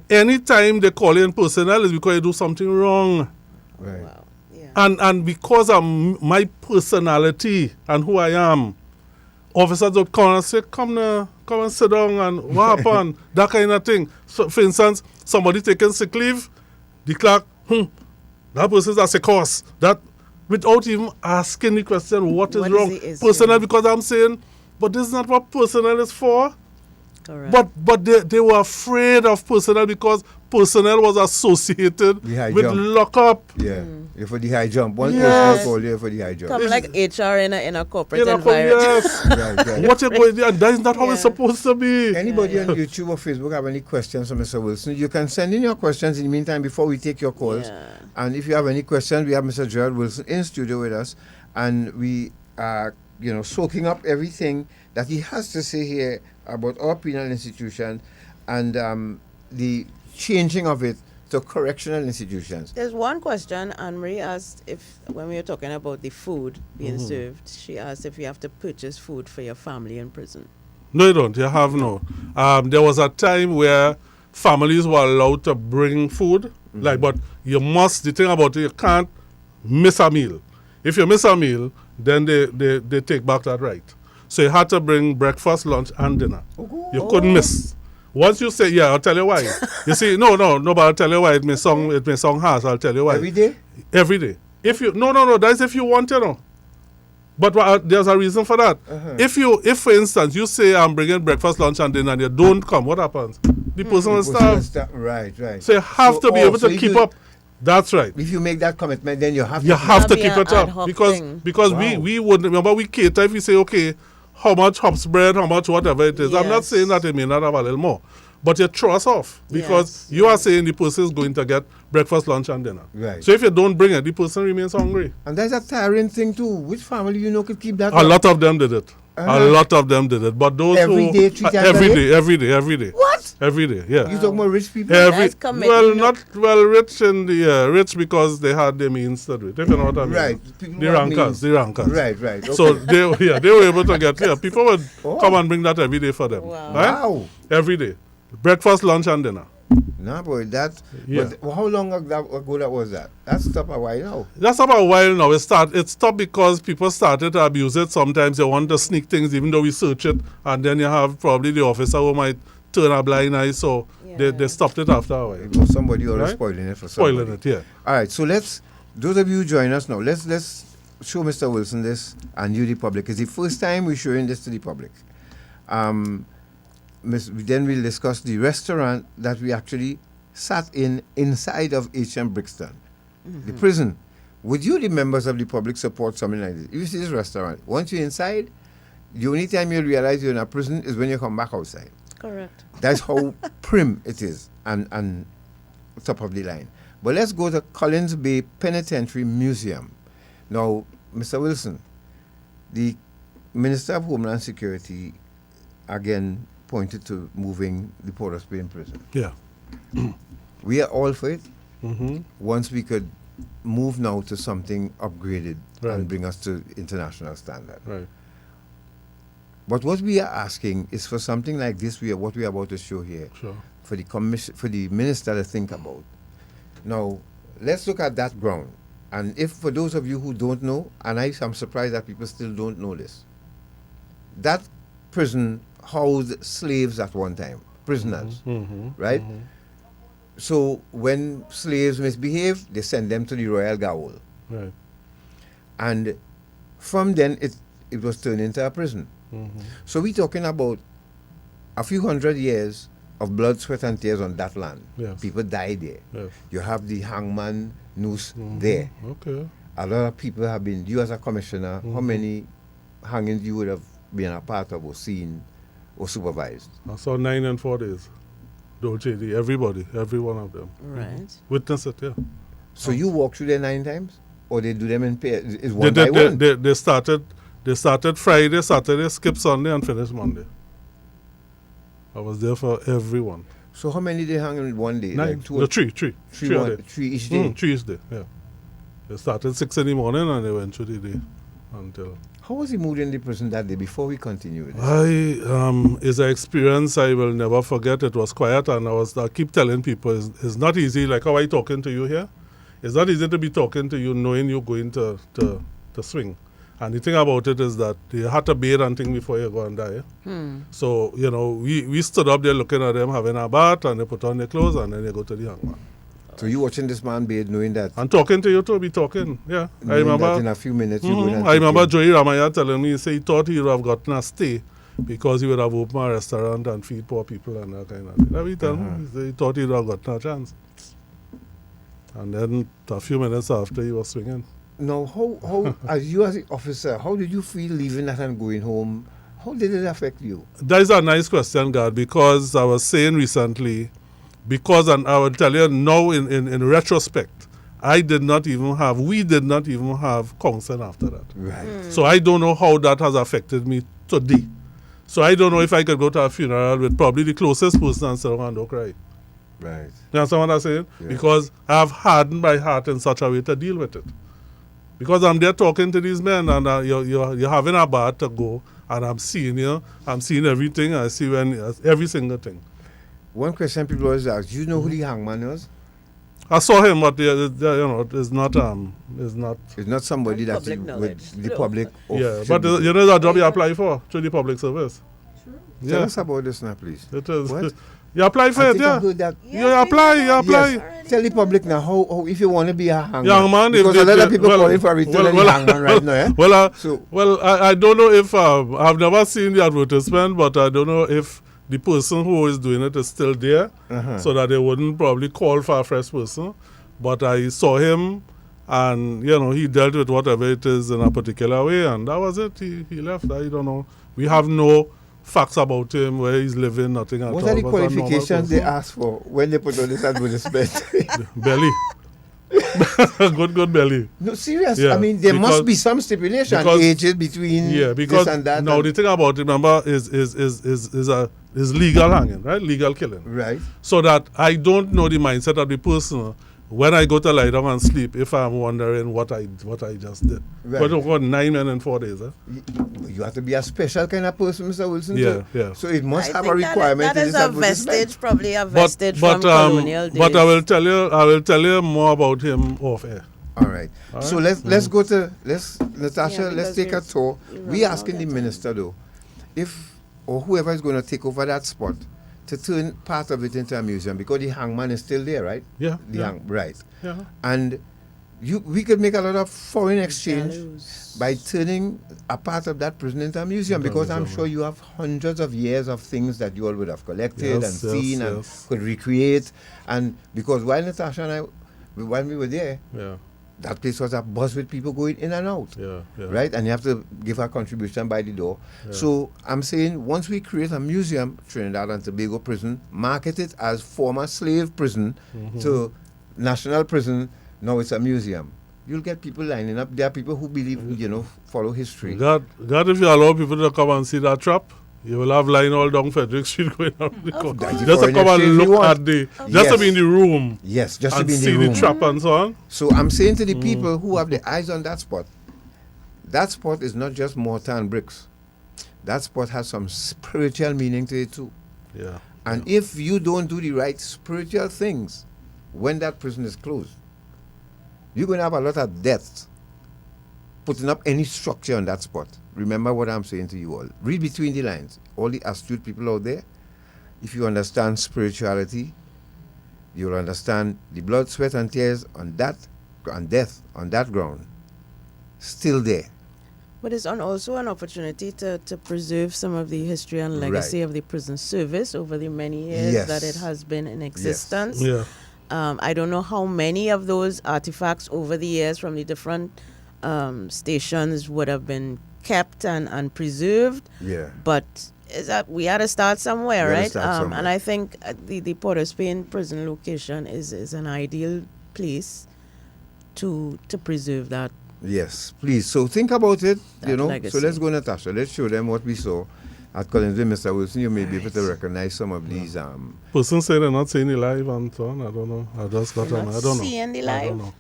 Anytime they call in personnel is because they do something wrong. Right. Wow. Yeah. And because of my personality and who I am, officers would come and say, come and sit down, and what happened? That kind of thing. So, for instance, somebody taking sick leave, the clerk, that person's a sick horse. That, without even asking the question, what is wrong? Personnel, because I'm saying, but this is not what personnel is for. Correct. But they were afraid of personnel because personnel was associated with lockup. Yeah, for the high jump. One person call you for the high jump. Come like HR in a corporate environment. Yes. Right. What you're going to do, and that is not how it's supposed to be. Anybody on YouTube or Facebook have any questions for Mr. Wilson? You can send in your questions in the meantime before we take your calls. Yeah. And if you have any questions, we have Mr. GERARD Wilson in studio with us, and we are, soaking up everything that he has to say here about our penal institution and the changing of it to correctional institutions. There's one question Anne-Marie asked, if when we were talking about the food being served, she asked if you have to purchase food for your family in prison. No, you don't. You have no. There was a time where families were allowed to bring food, but you must, the thing about it, you can't miss a meal. If you miss a meal, then they take back that right. So you had to bring breakfast, lunch, and dinner. You couldn't miss. Once you say, I'll tell you why. You see, no, but I'll tell you why. It may sound harsh. I'll tell you why. Every day? Every day. If you that's if you want, But there's a reason for that. If for instance you say I'm bringing breakfast, lunch, and dinner, and you don't come, what happens? The person will starve. Right. So you have to be able to keep up. That's right. If you make that commitment, then you have to keep it up because we wouldn't remember. We cater if we say, okay, how much hops bread, how much whatever it is. I'm not saying that it may not have a little more, but you throw us off because you are saying the person is going to get breakfast, lunch, and dinner. Right. So if you don't bring it, the person remains hungry. And that's a tiring thing too. Which family could keep that? A lot of them did it. A lot of them did it. But those every day, every day. What? Every day, yeah. You talking about rich people? Rich in the rich because they had their means to do it. If you know what I mean. Right. The rankers. Right. Okay. So they were able to get people would come and bring that every day for them. Wow. Right? Every day. Breakfast, lunch, and dinner. No, boy, that. Yeah. But how long ago that was that? That's stopped a while now. That's about a while now. It stopped because people started to abuse it. Sometimes they want to sneak things, even though we search it, and then you have probably the officer who might turn a blind eye. So they stopped it after a while. It was somebody always Right? spoiling it for somebody. Spoiling it, yeah. All right, so those of you who join us now, let's show Mr. Wilson this and you, the public. It's the first time we're showing this to the public. Then we'll discuss the restaurant that we actually sat inside of H.M. Brixton, the prison. Would you, the members of the public, support something like this? If you see this restaurant, once you're inside, the only time you realize you're in a prison is when you come back outside. Correct. That's how prim it is and top of the line. But let's go to Collins Bay Penitentiary Museum. Now, Mr. Wilson, the Minister of Homeland Security again pointed to moving the Port of Spain prison. Yeah. We are all for it. Once we could move now to something upgraded and bring us to international standard. Right. But what we are asking is for something like this, what we are about to show here, for the minister to think about. Now, let's look at that ground. And if for those of you who don't know, and I'm surprised that people still don't know this, that prison housed slaves at one time, prisoners, right? So when slaves misbehave, they send them to the Royal Gaol. Right. And from then, it was turned into a prison. So we're talking about a few hundred years of blood, sweat, and tears on that land. Yes. People died there. Yes. You have the hangman noose there. Okay. A lot of people have been, you as a commissioner, how many hangings you would have been a part of or seen or supervised? I saw 9 and 4 days. JD, everybody, every one of them. Right. Witness it, yeah. So you walk through there 9 times? Or they do them in pairs? Is one by one? They started Friday, Saturday, skip Sunday, and finished Monday. I was there for everyone. So how many they hang in one day? 9. Like No, three a day. 3 each day? 3 each day, yeah. They started 6 in the morning and they went through the day until... How was he moved in the prison that day before we continue with this? It's an experience I will never forget. It was quiet and I keep telling people it's not easy, like how I talking to you here. It's not easy to be talking to you knowing you're going to swing. And the thing about it is that you had to bathe and thing before you go and die. So, we stood up there looking at them having a bath and they put on their clothes and then they go to the hangman. So you watching this man bathe knowing that? And talking to you too, be talking, yeah. I remember that in a few minutes you going and I remember Joey Ramaya telling me, he thought he would have gotten a stay because he would have opened a restaurant and feed poor people and that kind of thing. That we tell him, he thought he would have gotten a chance. And then a few minutes after he was swinging. Now, how as you as an officer, how did you feel leaving that and going home? How did it affect you? That is a nice question, God, because I was saying recently, and I will tell you now in retrospect, we did not even have counsel after that. Right. So I don't know how that has affected me today. So I don't know if I could go to a funeral with probably the closest person and sit down and don't cry. Right. You understand what I'm saying? Yeah. Because I have hardened my heart in such a way to deal with it. Because I'm there talking to these men and you're having a bath to go and I'm seeing you. I'm seeing everything. I see every single thing. One question people always ask, do you know who the hangman was? I saw him, but it's not It's not somebody that Public with the public. Yeah, but there's a job you apply for through the public service. Tell Yeah, us about this now, please. it is. What? You apply for it, yeah. You apply. Yes. Tell the public now how if you want to be a hangman. Young man, because a lot of people calling for a return hangman right now. Yeah? I don't know if I've never seen the advertisement, but I don't know if the person who is doing it is still there, so that they wouldn't probably call for a fresh person. But I saw him, and he dealt with whatever it is in a particular way, and that was it. He left. I don't know. We have no facts about him, where he's living, nothing at all. What are the qualifications they ask for when they put on this advertisement? Belly. good belly. No, serious. Yeah, I mean, there must be some stipulation ages between because this and that. Now the thing about it, remember, is legal hanging, right? Legal killing. Right. So that I don't know the mindset of the person when I go to lie down and sleep, if I'm wondering what I just did. Right. But it was 9 men in 4 days. You have to be a special kind of person, Mr. Wilson. Yeah. So it must I have a think requirement. that is a vestige, probably a vestige from colonial days. But I will tell you more about him off air. All right. So let's go to Natasha. Yeah, let's take a tour. We asking the minister though, if or whoever is going to take over that spot, to turn part of it into a museum, because the hangman is still there, right? Yeah. Right. Yeah. And we could make a lot of foreign exchange by turning a part of that prison into a museum, because I'm sure you have hundreds of years of things that you all would have collected and seen and could recreate. And because while Natasha and I, when we were there, that place was a buzz with people going in and out. Right? And you have to give a contribution by the door. So I'm saying once we create a museum, Trinidad and Tobago prison, market it as former slave prison to national prison, now it's a museum. You'll get people lining up. There are people who believe, follow history. God, if you allow people to come and see that trap, you will have line all down Frederick Street going on the corner. Just to come and look at just to be in the room. Yes, just to and be in the see room. the trap and so on. So I'm saying to the people who have their eyes on that spot is not just mortar and bricks. That spot has some spiritual meaning to it too. Yeah. And if you don't do the right spiritual things when that prison is closed, you're going to have a lot of deaths putting up any structure on that spot. Remember what I'm saying to you all. Read between the lines. All the astute people out there, if you understand spirituality, you'll understand the blood, sweat, and tears on that, and death on that ground, still there. But it's also an opportunity to preserve some of the history and legacy of the prison service over the many years that it has been in existence. Yeah. I don't know how many of those artifacts over the years from the different stations would have been kept and preserved. Yeah. But we had to start somewhere, right? Somewhere. And I think the Port of Spain prison location is an ideal place to preserve that. Yes, please. So think about it, legacy. So let's go, Natasha. Let's show them what we saw at Collins Bay. Mr. Wilson, you may be able to recognize some of these. Person say they're not seeing the live and so on. I don't know. I just got on. I don't know. Seeing the live? I don't know.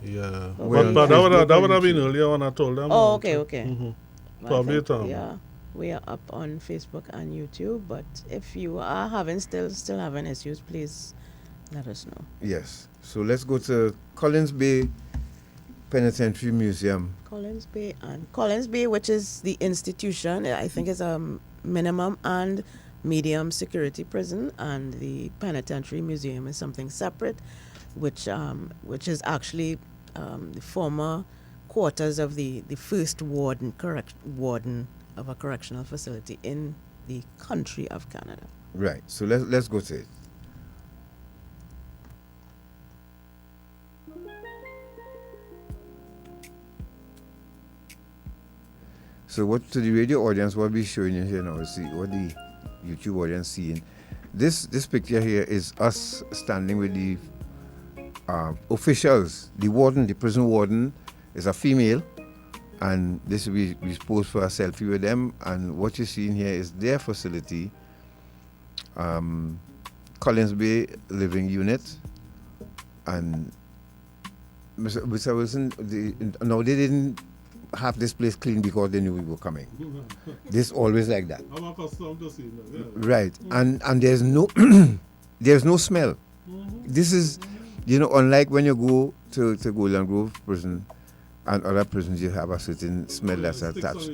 Yeah. Well, but that would have been earlier when I told them. Oh, okay. Probably we are up on Facebook and YouTube, but if you are still having issues, please let us know. Yes. So let's go to Collins Bay Penitentiary Museum. Collins Bay, which is the institution, I think is a minimum and medium security prison, and the Penitentiary Museum is something separate, which is actually the former quarters of the first warden of a correctional facility in the country of Canada. Right. So let's go to it. So what to the radio audience, what we're showing you here now, see what the YouTube audience seeing. This picture here is us standing with the officials. The warden, the prison warden, is a female, and this we posed for a selfie with them. And what you're seeing here is their facility, Collins Bay Living Unit, and Mr. Wilson. They didn't have this place clean because they knew we were coming. This always like that. I'm accustomed to seeing that. Yeah. Right, and there's no there's no smell. This is, unlike when you go to Golden Grove prison and other prisons, you have a certain smell that's attached.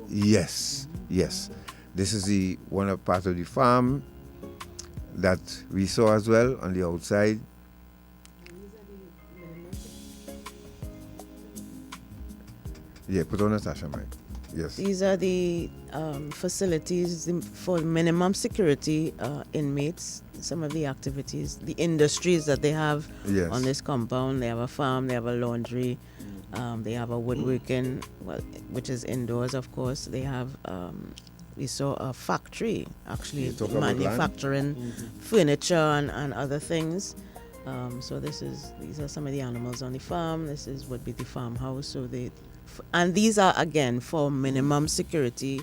Yes. This is part of the farm that we saw as well on the outside. Yeah, put on Natasha, Mike. Yes. These are the facilities for minimum security inmates. Some of the activities, the industries that they have on this compound. They have a farm, they have a laundry, they have a woodworking, which is indoors, of course. They have, we saw a factory actually manufacturing furniture and other things. So these are some of the animals on the farm. This would be the farmhouse. So and these are again for minimum security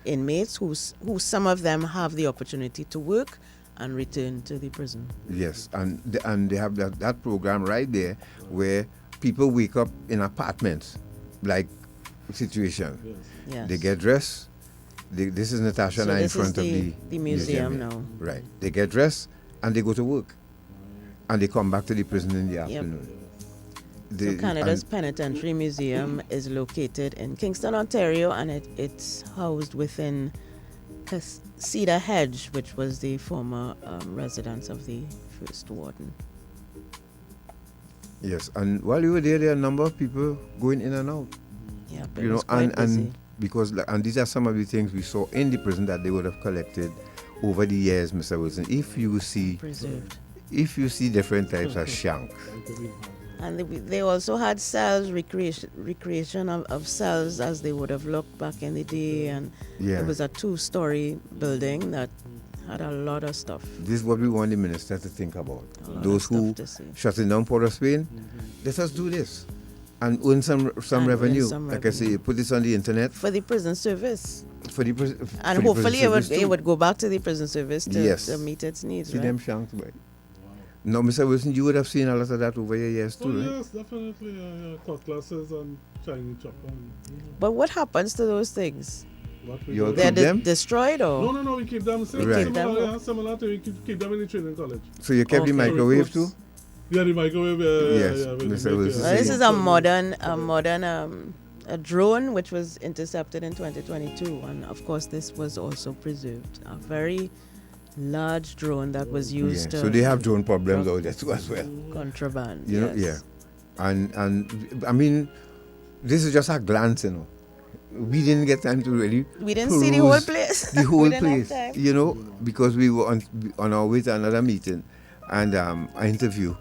inmates who some of them have the opportunity to work and return to the prison. Yes, and they have that program right there where people wake up in apartments, like situation. Yes. They get dressed. This is Natasha and I in front of the museum now. Right. They get dressed and they go to work, and they come back to the prison in the afternoon. So Canada's Penitentiary Museum is located in Kingston, Ontario, and it's housed within Cedar Hedge, which was the former residence of the first warden. Yes, and while you were there are a number of people going in and out. Yeah, but it was quite busy. And these are some of the things we saw in the prison that they would have collected over the years, Mr. Wilson. If you see different types of shanks. And they also had cells, recreation of cells as they would have looked back in the day. And it was a 2-story building that had a lot of stuff. This is what we want the minister to think about. Those who shutting down Port of Spain, let us do this and earn some revenue. Like I say, put this on the internet. For the prison service. And hopefully it would go back to the prison service to meet its needs. See them shanks, boy. No, Mr. Wilson, you would have seen a lot of that over your years too, right? Yes, definitely. Cutlasses and Chinese chopper. But what happens to those things? You They're keep them? destroyed or? No, we keep them. Similar to we keep them in the training college. So you kept the microwave too? Yeah, the microwave. Yes, Mr. Wilson. This is a modern a drone which was intercepted in 2022, and of course this was also preserved. A very large drone that was used. So they have drone problems out there too as well. Contraband. You know, yeah, and I mean, this is just a glance, you know. We didn't get time to really. We didn't see the whole place. The whole place, you know, because we were on our way to another meeting and an interview,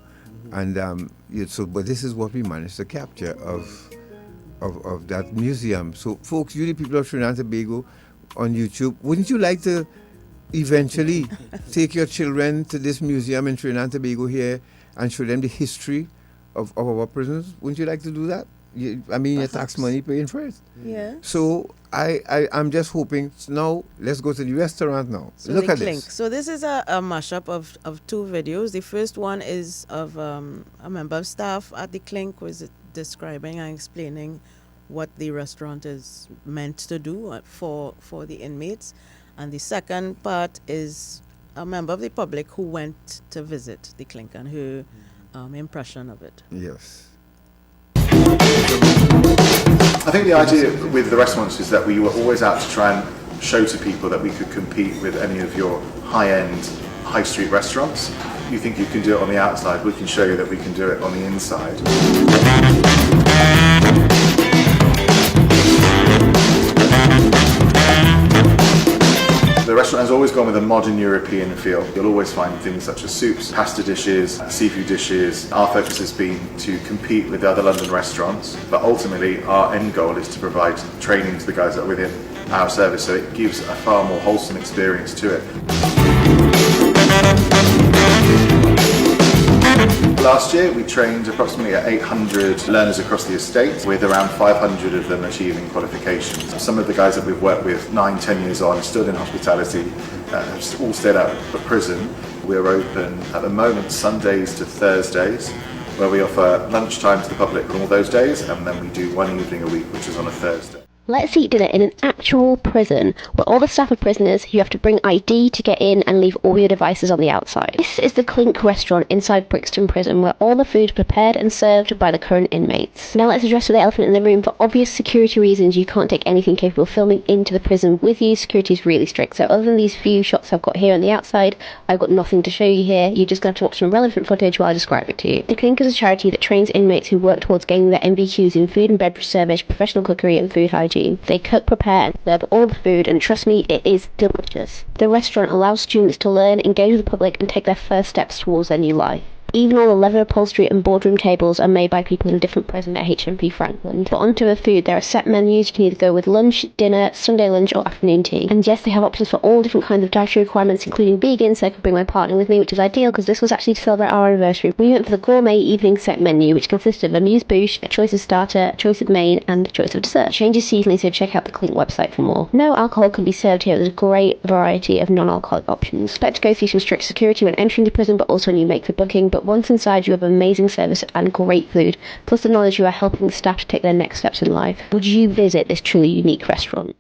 and but this is what we managed to capture of that museum. So, folks, you the people of Trinidad and Tobago on YouTube, wouldn't you like to eventually take your children to this museum in Trinidad and Tobago here and show them the history of our prisons? Wouldn't you like to do that? Your tax money paying for it. Yeah. So I'm just hoping. Now let's go to the restaurant now. So look at this. So this is a mashup of 2 videos. The first one is of a member of staff at the Clink who is describing and explaining what the restaurant is meant to do for the inmates. And the second part is a member of the public who went to visit the Clink and her impression of it. Yes. I think the idea with the restaurants is that we were always out to try and show to people that we could compete with any of your high-end high street restaurants. You think you can do it on the outside, we can show you that we can do it on the inside. The restaurant has always gone with a modern European feel. You'll always find things such as soups, pasta dishes, seafood dishes. Our focus has been to compete with the other London restaurants, but ultimately our end goal is to provide training to the guys that are within our service, so it gives a far more wholesome experience to it. Last year we trained approximately 800 learners across the estate, with around 500 of them achieving qualifications. Some of the guys that we've worked with 9-10 years on, still in hospitality, have all stayed out of prison. We're open at the moment Sundays to Thursdays, where we offer lunchtime to the public on all those days, and then we do one evening a week, which is on a Thursday. Let's eat dinner in an actual prison, where all the staff are prisoners. You have to bring ID to get in and leave all your devices on the outside. This is the Clink restaurant inside Brixton Prison, where all the food is prepared and served by the current inmates. Now let's address the elephant in the room. For obvious security reasons, you can't take anything capable of filming into the prison with you. Security is really strict, so other than these few shots I've got here on the outside, I've got nothing to show you here. You're just going to have to watch some relevant footage while I describe it to you. The Clink is a charity that trains inmates who work towards gaining their MVQs in food and beverage service, professional cookery and food hygiene. They cook, prepare, and serve all the food, and trust me, it is delicious. The restaurant allows students to learn, engage with the public, and take their first steps towards their new life. Even all the leather upholstery and boardroom tables are made by people in a different prison at HMP Franklin. But onto the food, there are set menus. You can either go with lunch, dinner, Sunday lunch, or afternoon tea. And yes, they have options for all different kinds of dietary requirements, including vegan, so I could bring my partner with me, which is ideal because this was actually to celebrate our anniversary. We went for the gourmet evening set menu, which consisted of a amuse-bouche, a choice of starter, a choice of main, and a choice of dessert. It changes seasonally, so check out the Clink website for more. No alcohol can be served here. There's a great variety of non-alcoholic options. Expect to go through some strict security when entering the prison, but also when you make the booking. But once inside, you have amazing service and great food, plus the knowledge you are helping the staff to take their next steps in life. Would you visit this truly unique restaurant?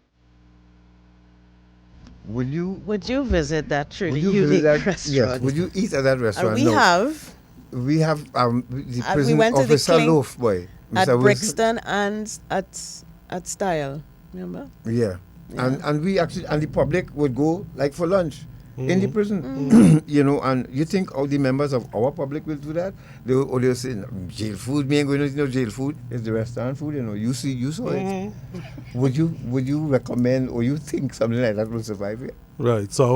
Would you visit that truly visit unique that, restaurant? Yes. Would you eat at that restaurant? We have. We have the prison we went to the officer Clink loaf boy. at Mr. Wilson. Brixton and at Style. Remember? Yeah. Yeah. And we actually, and the public would go like for lunch in the prison. You know, and you think all the members of our public will do that? They'll say, jail food, me ain't going to eat no jail food. It's the restaurant food, you know. You saw it. Would you recommend, or you think something like that will survive here? Right. So I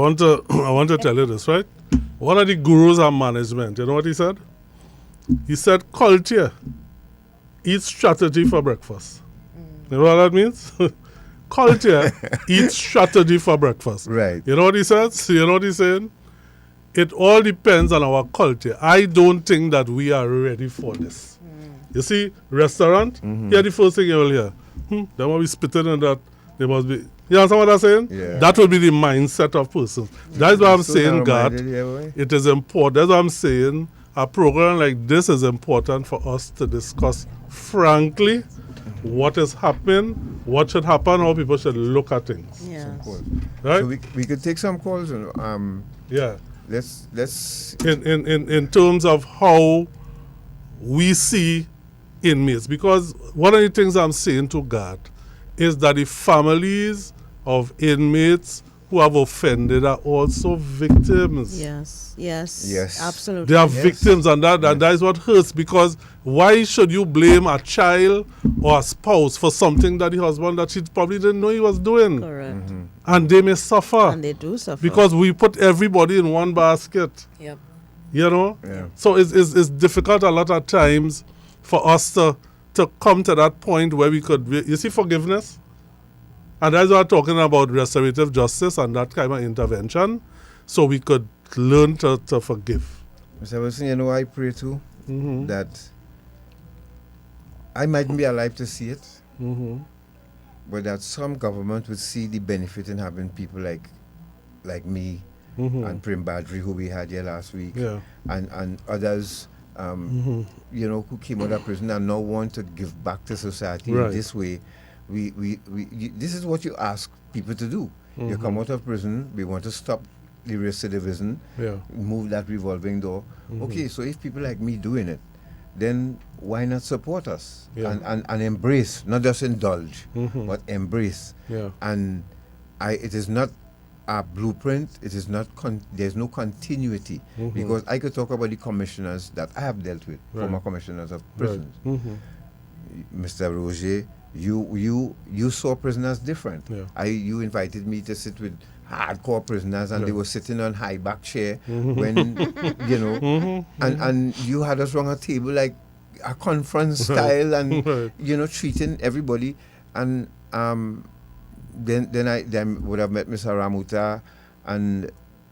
want to tell you this, right? One of the gurus of management, you know what he said? He said, culture eats strategy for breakfast. You know what that means? Culture eats strategy for breakfast. Right. You know what he says? You know what he's saying? It all depends on our culture. I don't think that we are ready for this. You see, restaurant, here the first thing you will hear. They must be spitting on that. They must be. You understand what I'm saying? Yeah. That will be the mindset of persons. That's why I'm So saying, God, narrow-minded, yeah, boy. it is important. That's what I'm saying. A program like this is important for us to discuss frankly what is happening, what should happen, how people should look at things. Yeah. Right? So we could take some calls. Yeah. Let's in terms of how we see inmates, because one of the things I'm saying to God is that the families of inmates who have offended are also victims. Yes, absolutely. They are victims, and that is what hurts, because why should you blame a child or a spouse for something that the husband that she probably didn't know he was doing? Correct. And they may suffer. And they do suffer. Because we put everybody in one basket. Yep. You know? Yeah. So it's difficult a lot of times for us to come to that point where we could, you see, forgiveness? And that's what I'm talking about, restorative justice and that kind of intervention, so we could learn to forgive. Mr. Wilson, you know, I pray too that I mightn't be alive to see it, but that some government would see the benefit in having people like me and Prim Badri, who we had here last week, and others, you know, who came out of prison and now want to give back to society in this way. This is what you ask people to do. You come out of prison, we want to stop the recidivism, move that revolving door. Okay, so if people like me doing it, then why not support us and embrace, not just indulge, but embrace. And it is not a blueprint. It is not. There's no continuity, because I could talk about the commissioners that I have dealt with, former commissioners of prisons. Mr. Roger, you saw prisoners different. You invited me to sit with hardcore prisoners, and they were sitting on high back chair when you know, and you had us around a table like a conference style, and you know, treating everybody. And then I would have met Mr. Ramuta and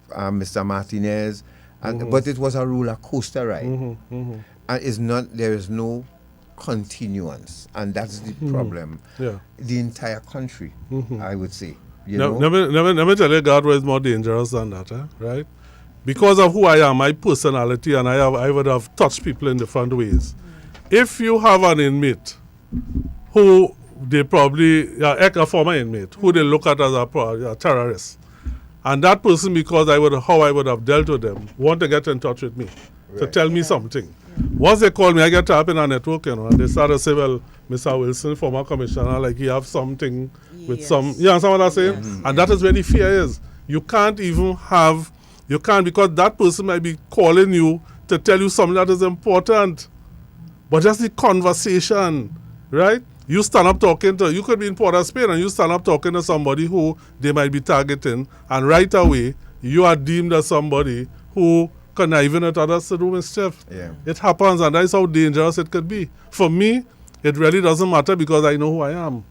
Mr. Martinez, and but it was a roller coaster ride, and there is no continuance, and that's the problem. The entire country, I would say. Let me tell you, God was more dangerous than that, right? Because of who I am, my personality, and I would have touched people in different ways. If you have an inmate who they probably, a former inmate, who they look at as a terrorist, and that person, because how I would have dealt with them, want to get in touch with me to tell me something. Once they call me, I get up in a network, you know, and they start to say, well, Mr. Wilson, former commissioner, like he have something with some, you understand what I'm saying? And that is where the fear is. You can't because that person might be calling you to tell you something that is important. But just the conversation, right? You stand up you could be in Port of Spain, and you stand up talking to somebody who they might be targeting, and right away, you are deemed as somebody who conniving at others to do mischief. Yeah. It happens, and that's how dangerous it could be. For me, it really doesn't matter because I know who I am.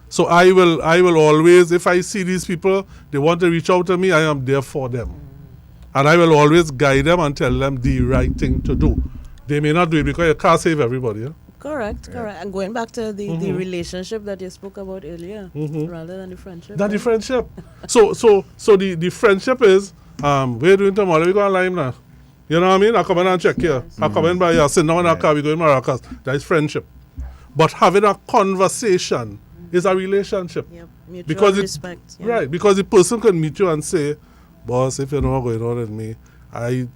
So I will always, if I see these people, they want to reach out to me, I am there for them. And I will always guide them and tell them the right thing to do. They may not do it because you can't save everybody. Correct. And going back to the relationship that you spoke about earlier, rather than the friendship. Not the friendship. so the friendship is, we're doing tomorrow, we're going live now. You know what I mean? I come in and check here. I come in by here, sit down in a car, we go in Maracas. That is friendship. But having a conversation is a relationship. Yep. Mutual Because respect. Right, because the person can meet you and say, boss, if you're not going on with me, I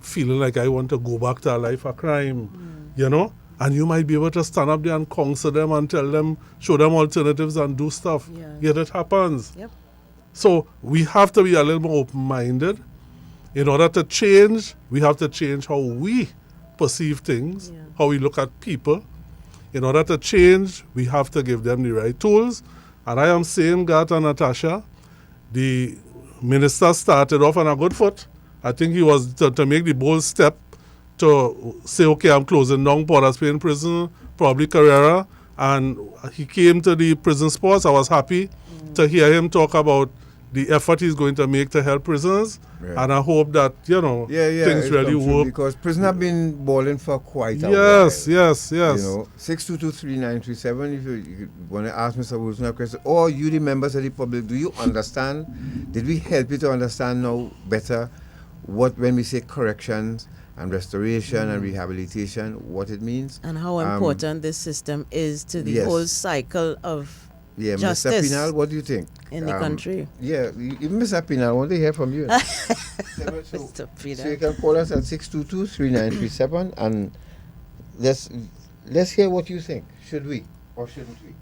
feeling like I want to go back to a life of crime, you know? And you might be able to stand up there and counsel them and tell them, show them alternatives and do stuff. Yeah, that happens. Yep. So we have to be a little more open-minded. In order to change, we have to change how we perceive things, how we look at people. In order to change, we have to give them the right tools. And I am saying, Gart and Natasha, the minister started off on a good foot. I think he was to make the bold step to say, okay, I'm closing down Port of Spain prison, probably Carrera. And he came to the prison sports. I was happy to hear him talk about the effort he's going to make to help prisoners. Right. And I hope that, things really work. Because prisons have been balling for quite a while. Yes. You know, 6223937, if you want to ask Mr. Wilson a question, or you, the members of the public, do you understand? Did we help you to understand now better when we say corrections and restoration and rehabilitation, what it means? And how important this system is to the whole cycle of justice. Mr. Pinal, what do you think? In the country. Yeah, even Mr. Pinal, I want to hear from you. Mr. Pinal. So you can call us at 6223937 and let's hear what you think. Should we or shouldn't we?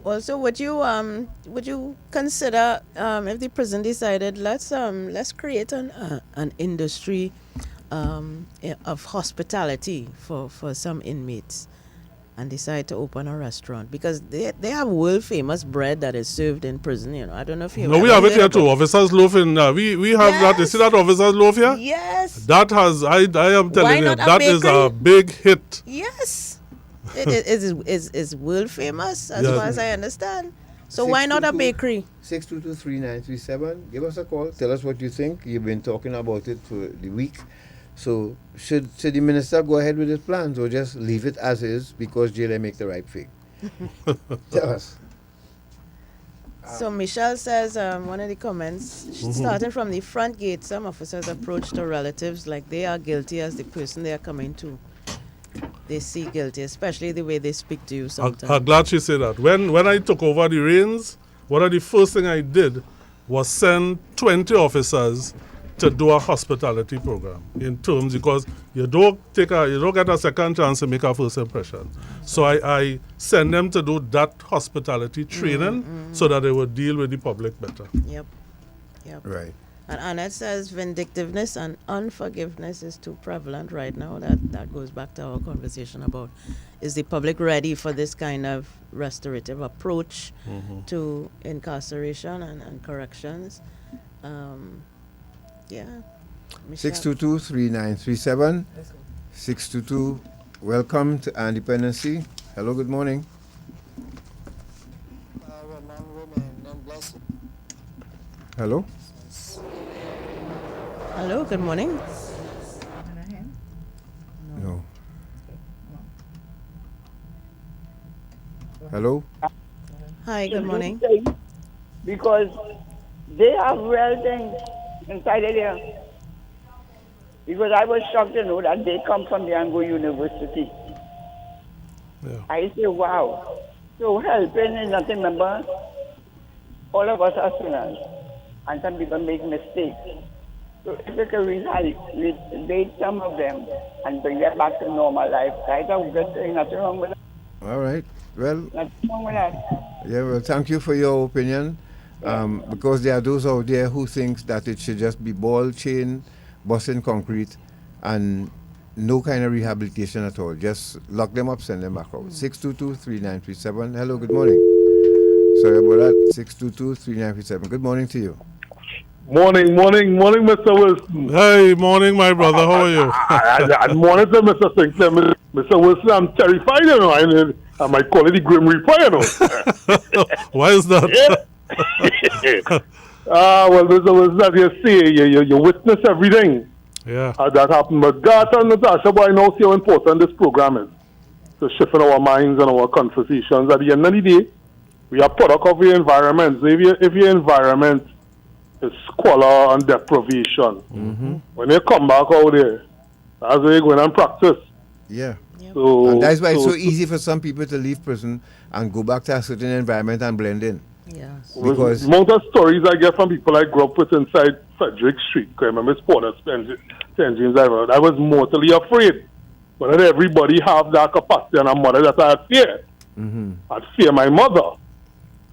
Also, would you consider if the prison decided let's create an industry of hospitality for some inmates and decide to open a restaurant, because they have world famous bread that is served in prison. I don't know if you. No, we have it here too. Officers loaf in. We have that. You see that officers loaf here? Yes. That has. I am telling you, that is a big hit. Yes. It is world famous as far as I understand. So why not a bakery? 6223937. Give us a call. Tell us what you think. You've been talking about it for the week. So should the minister go ahead with his plans or just leave it as is because JLA make the right thing? Tell us. So Michelle says, one of the comments, starting from the front gate, some officers approach their relatives like they are guilty as the person they are coming to. They see guilty, especially the way they speak to you sometimes. I'm glad she said that. When I took over the reins, one of the first thing I did was send 20 officers to do a hospitality program in terms, because you don't get a second chance to make a first impression. So I send them to do that hospitality training so that they would deal with the public better. Yep. Right. And Annette says vindictiveness and unforgiveness is too prevalent right now. That goes back to our conversation about, is the public ready for this kind of restorative approach to incarceration and corrections? 6223937. 622. Welcome to Independency. Hello, good morning. Hello. Hello, good morning. No. Hello. Hi, good morning. Because they have real things inside of there. Because I was shocked to know that they come from the Anglo University. Yeah. I say, wow. So helping is nothing, remember? All of us are sinners. And some people make mistakes. So if we can rehabilitate some of them and bring them back to normal life, that's a good thing. Nothing wrong with that. All right. Well, nothing wrong with that. Yeah, well, thank you for your opinion. Because there are those out there who think that it should just be ball chain, busting concrete, and no kind of rehabilitation at all. Just lock them up, send them back out. 6223937. Hello, good morning. Sorry about that. 6223937. Good morning to you. Morning, Mr. Wilson. Hey, morning, my brother. How are you? And morning to Mr. Sinclair. Mr. Wilson, I'm terrified, you know. I might call it the Grim Reaper, you know. Why is that? Yeah. Well, Mr. Wilson, as you say, you witness everything that happened. But Garth and Natasha, boy, I know see how important this program is to shift in our minds and our conversations. At the end of the day, we are product of your environment. So if your environment is squalor and deprivation, when you come back out there, that's where you go in and practice. Yeah. So, and that's why it's so easy for some people to leave prison and go back to a certain environment and blend in. Yes. Because the amount of stories I get from people I grew up with inside Frederick Street, I remember Spawner, St. James Island, I was mortally afraid. But not everybody have that capacity, and a mother that I had fear. I'd fear my mother,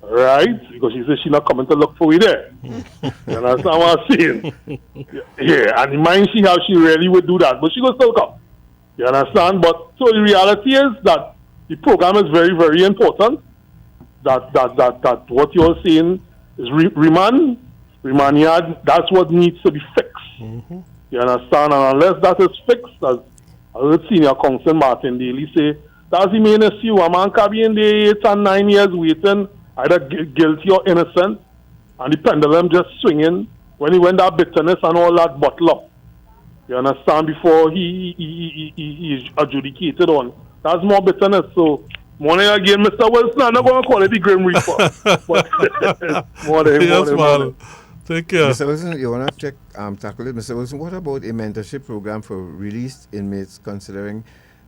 right? Because she said she's not coming to look for me there. You understand what I'm saying? Yeah, and in mind she how she really would do that, but she will still come. You understand? But so the reality is that the program is very, very important. That what you're saying is remand yard, that's what needs to be fixed. You understand? And unless that is fixed, as I heard Senior Counsel Martin Daly say, that's the main issue. A man can be in the 8 and 9 years waiting, either guilty or innocent, and the pendulum just swinging when that bitterness and all that bottle up. You understand? Before he is adjudicated on. That's more bitterness. So, morning again, Mr. Wilson. I'm not going to call it the Grim Reaper. morning. Take care. Mr. Wilson, you want to tackle it? Mr. Wilson, what about a mentorship program for released inmates considering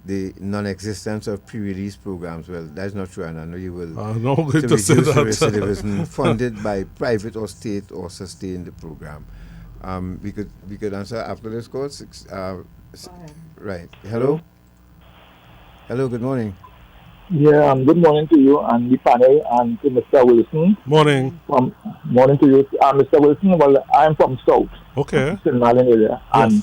the non-existence of pre-release programs? Well, that's not true, and I know you will. No, to good to say reduce that. recidivism funded by private or state or sustain the program. We could answer after this call. Right. Hello. Hello. Good morning. Yeah, good morning to you and the panel and to Mr. Wilson. Morning. Morning to you, Mr. Wilson. Well, I'm from South. Okay. St. Marlin area. And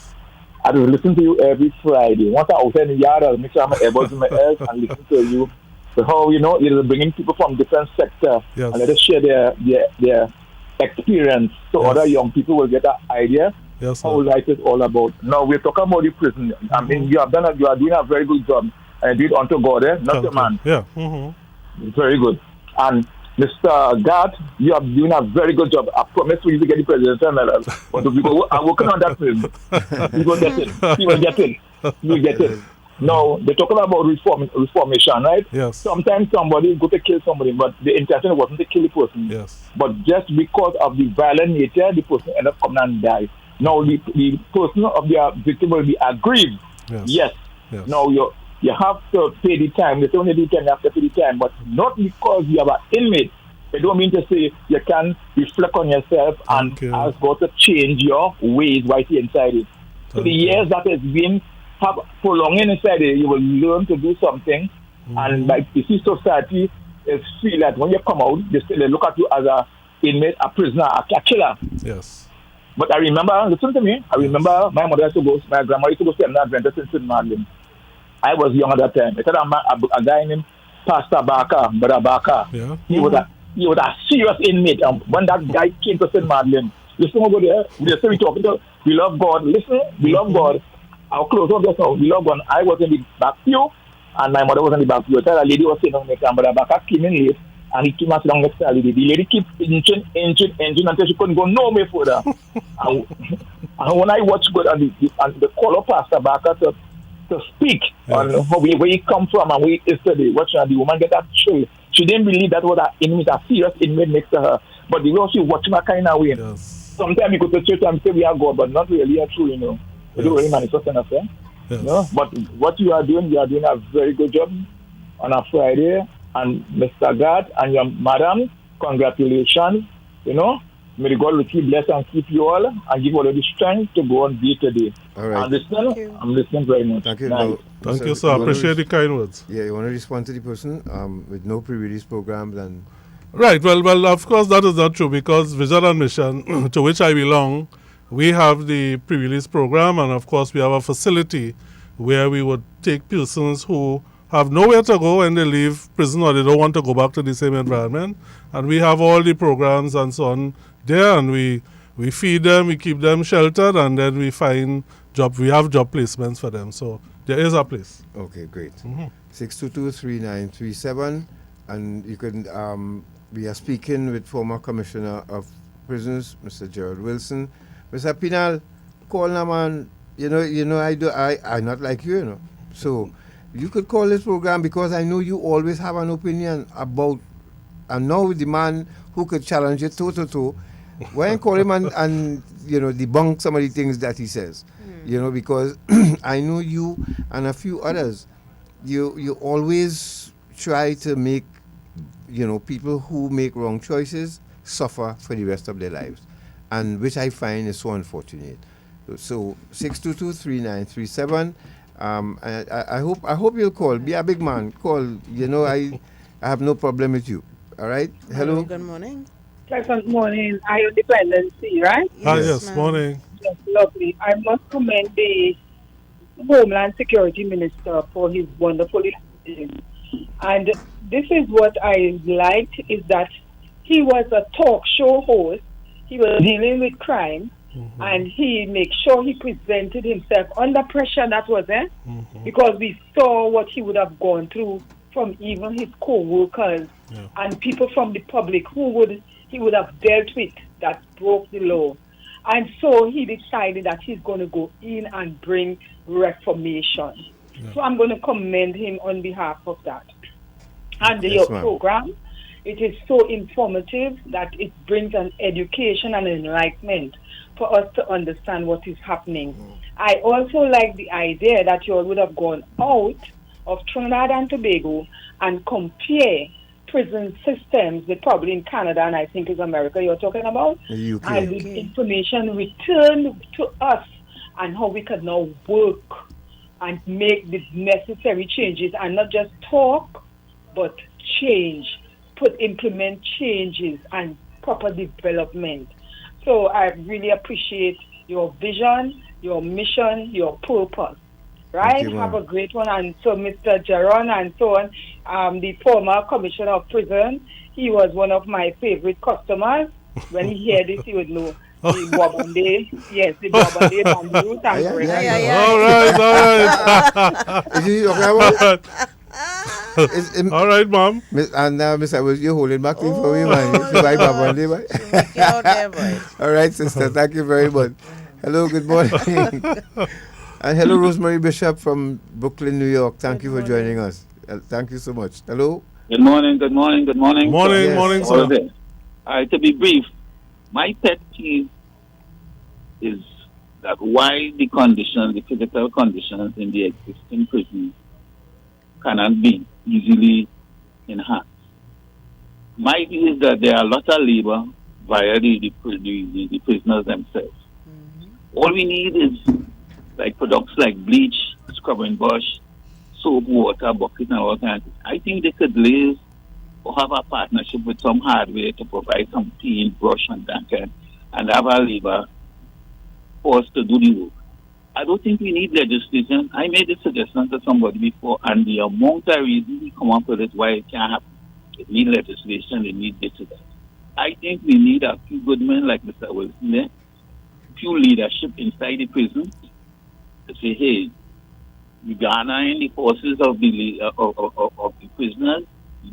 I will listen to you every Friday. Once I'm outside in the yard, I'll make sure my earbuds in my ears and listen to you. So how, you're bringing people from different sectors and let us share their experience so other young people will get an idea how life is all about. Now, we're talking about the prison. I mean, you are doing a very good job. And do it unto God, not your man. Yeah. Very good. And Mr. Garth, you are doing a very good job. I promise you to get the presidential medal. But I'm working on that film. You will get it. You will get it. You will get it. Now, they're talking about reformation, right? Yes. Sometimes somebody go to kill somebody, but the intention wasn't to kill the person. Yes. But just because of the violent nature, the person ended up coming and die. Now, the person of the victim will be aggrieved. Yes. Now, you have to pay the time. They say only the time, you have to pay the time. But not because you have an inmate. I don't mean to say you can reflect on yourself and ask God to change your ways while you're inside it. So the years that has been prolonging inside it, you will learn to do something. And like you see, society is feel that when you come out, they still look at you as a inmate, a prisoner, a killer. Yes. But I remember, listen to me, I remember my grandma used to go Seminary Adventist in St. Marlin. I was young at that time. I had a guy named Pastor Barker, Brother Barker. Yeah. He was a serious inmate. When that guy came to St. Madeleine, listen over there, we talking to, we love God. Listen, we love God. I'll close up just now. We love God. I was in the back pew, and my mother was in the back pew. A lady was sitting on the camera. Brother Barker came in late, and he came and sat down next to the lady. The lady kept inching until she couldn't go no way further. and when I watched God and the call of Pastor Barker to speak on where he come from and where he is today. Watching the woman get that chill. She didn't believe that was a serious inmate next to her. But the way she watching her kind of way. Sometimes you go to church and say we are God, but not really true, You don't really manifest enough, But what you are doing a very good job on a Friday. And Mr. Garth and your madam, congratulations, May God keep bless and keep you all and give all of the strength to go on day to day. All right. I'm listening very much. Thank you. Nice. Thank you, sir. I appreciate the kind words. Yeah, you want to respond to the person with no pre-release programs and... Right. Well, of course, that is not true because Vision and Mission, to which I belong, we have the pre-release program, and of course, we have a facility where we would take persons who have nowhere to go when they leave prison or they don't want to go back to the same environment. And we have all the programs and so on there, and we We feed them, we keep them sheltered, and then we find job. We have job placements for them. So there is a place. Okay, great. 622-3937, and you can. We are speaking with former Commissioner of Prisons, Mr. GERARD Wilson. Mr. Pinal, call now, man. I not like you, So you could call this program because I know you always have an opinion about, and now the man who could challenge it toe to toe. Why don't call him and debunk some of the things that he says? Because I know you and a few others, you always try to make people who make wrong choices suffer for the rest of their lives, and which I find is so unfortunate. So 622-3937. I hope you'll call. Be a big man. Call. I have no problem with you. All right. Hello. Good morning. Pleasant morning. High Independency, right? Yes, morning. Yes, lovely. I must commend the Homeland Security Minister for his wonderful decision. And this is what I liked, is that he was a talk show host. He was dealing with crime, and he made sure he presented himself under pressure. That was it, because we saw what he would have gone through from even his co-workers and people from the public he would have dealt with that broke the law. And so he decided that he's going to go in and bring reformation. So I'm going to commend him on behalf of that. And your program, it is so informative that it brings an education and enlightenment for us to understand what is happening. I also like the idea that you all would have gone out of Trinidad and Tobago and compare prison systems, with probably in Canada and I think it's America you're talking about, the UK. And the information returned to us and how we can now work and make the necessary changes, and not just talk, but change, implement changes and proper development. So I really appreciate your vision, your mission, your purpose. Right? Have a great one. And so Mr. Jaron and so on, the former Commissioner of Prison, he was one of my favorite customers. When he heard this, he would know. The Bobande, yes, the Bobande bamboo. All right, Mom. And now, Mr. Wilson, you're holding back things for me, man. All right, sister, thank you very much. Hello, good morning. And hello, Rosemary Bishop from Brooklyn, New York. Thank you for joining us. Thank you so much. Hello. Good morning, good morning, good morning. Morning, sir. All right, to be brief, my pet peeve is that why the physical conditions in the existing prisons cannot be easily enhanced. My view is that there are a lot of labor via the prisoners themselves. All we need is like products like bleach, scrubbing brush, soap, water, bucket, and all kinds. I think they could live or have a partnership with some hardware to provide some paint, brush, and that kind, and have a labor for us to do the work. I don't think we need legislation. I made a suggestion to somebody before, and the amount of reasons we come up with it why it can't happen. It needs legislation, it needs this and that. I think we need a few good men like Mr. Wilson there, few leadership inside the prison to say, hey, you garner in the forces of the prisoners,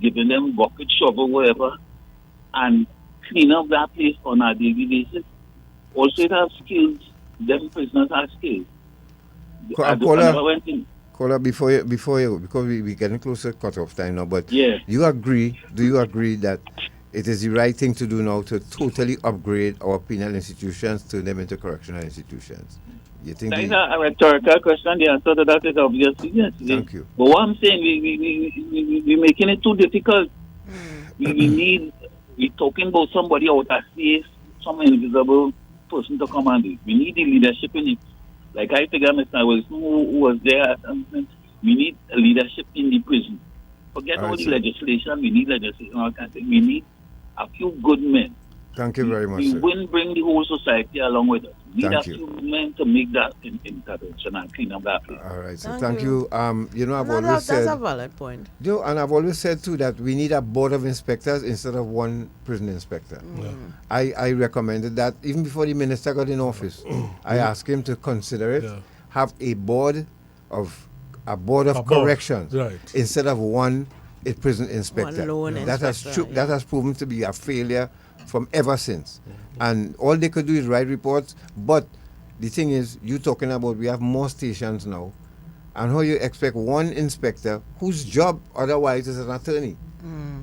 giving them bucket, shovel, whatever, and clean up that place on a daily basis. Also, it has skills. Them prisoners have skills. Caller, before you, because we're getting closer to cut-off time now, but do you agree that it is the right thing to do now to totally upgrade our penal institutions, turn them into correctional institutions? You think that is a rhetorical question. The answer to that is obviously yes. Thank you. But what I'm saying, we're making it too difficult. We're talking about somebody out of space, some invisible person to come and do it. We need the leadership in it. Like I figure Mr. Wilson, who was there, we need a leadership in the prison. Forget all the legislation, we need legislation, all kinds of things. We need a few good men Thank you very much, we sir. will bring the whole society along with us. We need Thank a you. few men to make that intervention and clean up that place. All right, so Thank thank you. you. You know, I've No, always that's said, a valid point. and I've always said too that we need a board of inspectors instead of one prison inspector. I recommended that even before the minister got in office. I asked him to consider it, have a board of corrections right. instead of one prison inspector. lone That inspector, that has proven to be a failure from ever since. And all they could do is write reports. But the thing is, you talking about we have more stations now, and how you expect one inspector whose job otherwise is an attorney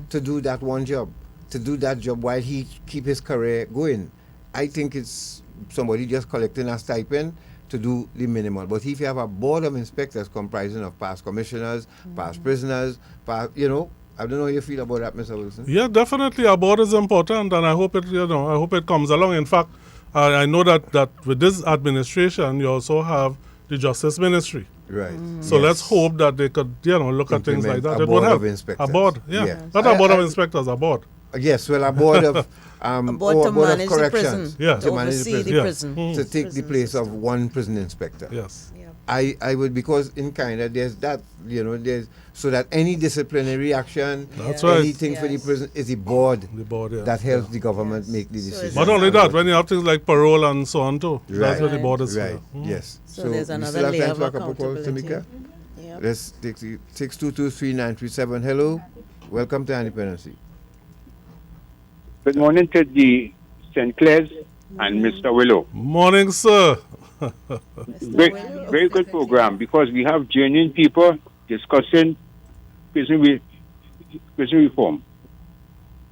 to do that one job, to do that job while he keep his career going. I think it's somebody just collecting a stipend to do the minimal. But if you have a board of inspectors comprising of past commissioners, past prisoners, I don't know how you feel about that, Mr. Wilson. Yeah, definitely. Our board is important, and I hope it comes along. In fact, I know that with this administration, you also have the Justice Ministry. Right. So let's hope that they could, look at things like that. A It board would help. of inspectors. A board, yeah. Yes. Not a board of inspectors, a board. Yes, well, a board of A board to board of manage the corrections, prison, Yeah. to manage oversee the prison. to take the place of one prison inspector. Yes. I would, because in Canada there's that, there's so that any disciplinary action, That's right. anything for the prison is the board yeah. that helps the government make the decision. Not only that, when you have things like parole and so on too, that's what the board is right. for. Yes. So there's we another still have layer time of for a couple calls, accountability. Tamika? Yep. Let's take 6223937. Hello, welcome to Independency. Good morning to the St. Clair's and Mr. Willow. Morning, sir. Very good program, because we have genuine people discussing prison reform.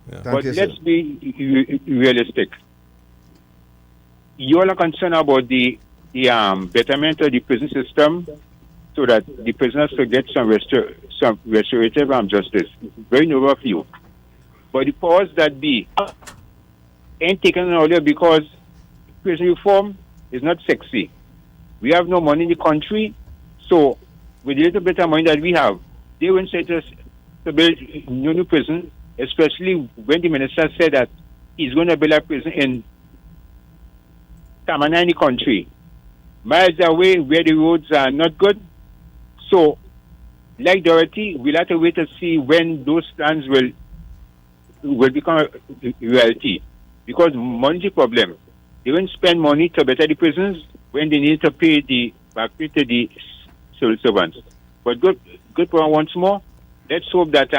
But let's be realistic. You all are concerned about the betterment of the prison system so that the prisoners will get some restorative justice. Very noble of you. But the powers that be ain't taken earlier because prison reform is not sexy. We have no money in the country, so with the little bit of money that we have, they won't say to us to build new prison, especially when the minister said that he's going to build a prison in Tamana in the country, miles away where the roads are not good. So, like Dorothy, we'll have to wait to see when those plans will become a reality. Because money is the problem. They won't spend money to better the prisons when they need to pay back pay to the civil servants. But good program once more. Let's hope that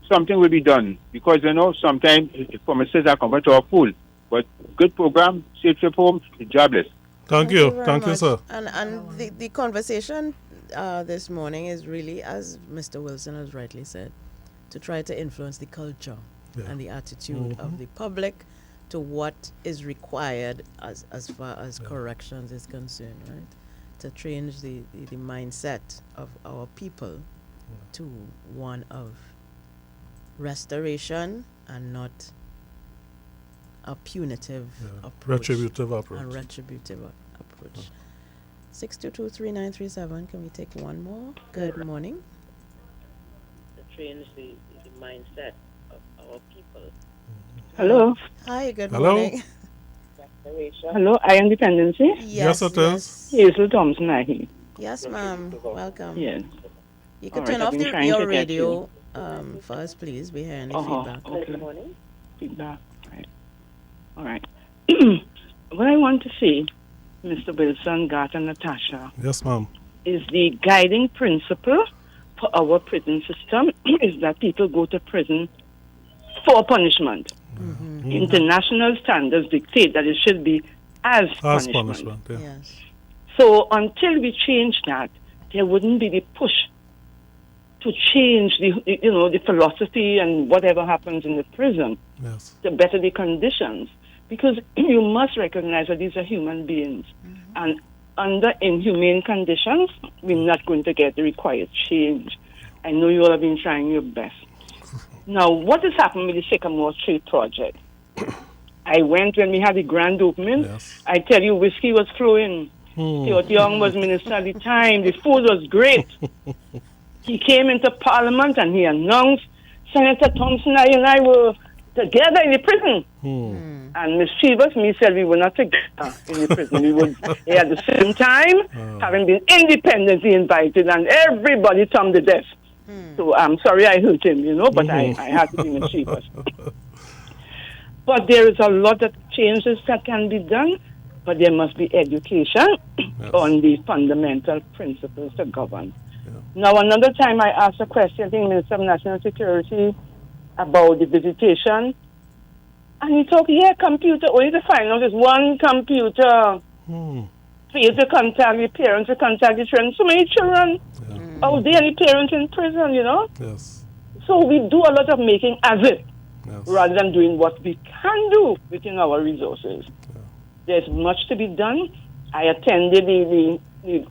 something will be done, because sometimes promises are converted to a fool. But good program, safe trip home, jobless. Thank very you, much. sir. And the conversation this morning is really, as Mr. Wilson has rightly said, to try to influence the culture and the attitude of the public to what is required as far as corrections is concerned, right? To change the mindset of our people to one of restoration and not a punitive approach. Retributive approach. A retributive approach. 6223937. Can we take one more? Good morning. To change the mindset of our people. Hello. Hi, good Hello. morning. Hello, I am Dependency. Yes, it is. Hazel Thompson, I hear. Yes, ma'am. Welcome. Yes. You can All turn right, off I've been trying your to get radio first, please. We hear any feedback. Okay. Feedback. Right. All right. What I want to say, Mr. Wilson, Garth, and Natasha, Yes, ma'am. is the guiding principle for our prison system is that people go to prison for punishment. International standards dictate that it should be as punishment. Yeah. So until we change that, there wouldn't be the push to change the philosophy and whatever happens in the prison to better the conditions. Because you must recognize that these are human beings. And under inhumane conditions, we're not going to get the required change. I know you all have been trying your best. Now, what has happened with the Sycamore Street project? I went when we had the grand opening. I tell you, whiskey was flowing. Theodore Young was minister at the time. The food was great. He came into Parliament and he announced, Senator Thompson and I were together in the prison. And mischievous me said we were not together in the prison. We would at the same time, having been independently invited, and everybody thumbed the desk. So I'm sorry I hurt him, but I had to be mischievous. But there is a lot of changes that can be done, but there must be education on the fundamental principles to govern. Now, another time I asked a question, I think Minister of National Security, about the visitation, and he talked, computer, only to find out is one computer for you to contact your parents, to contact your children. So many children out there, any parents in prison, Yes. So we do a lot of making as if, rather than doing what we can do within our resources. There's much to be done. I attended the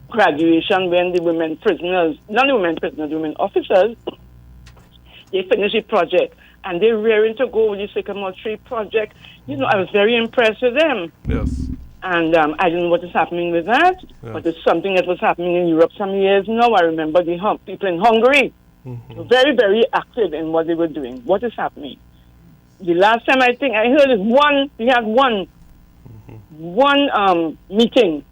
graduation when the women prisoners, not the women prisoners, the women officers, they finished the project and they're raring to go with the Sycamore Tree project. I was very impressed with them. Yes. And I don't know what is happening with that, but it's something that was happening in Europe some years now. I remember the people in Hungary, very, very active in what they were doing. What is happening? The last time I think I heard is we had one meeting.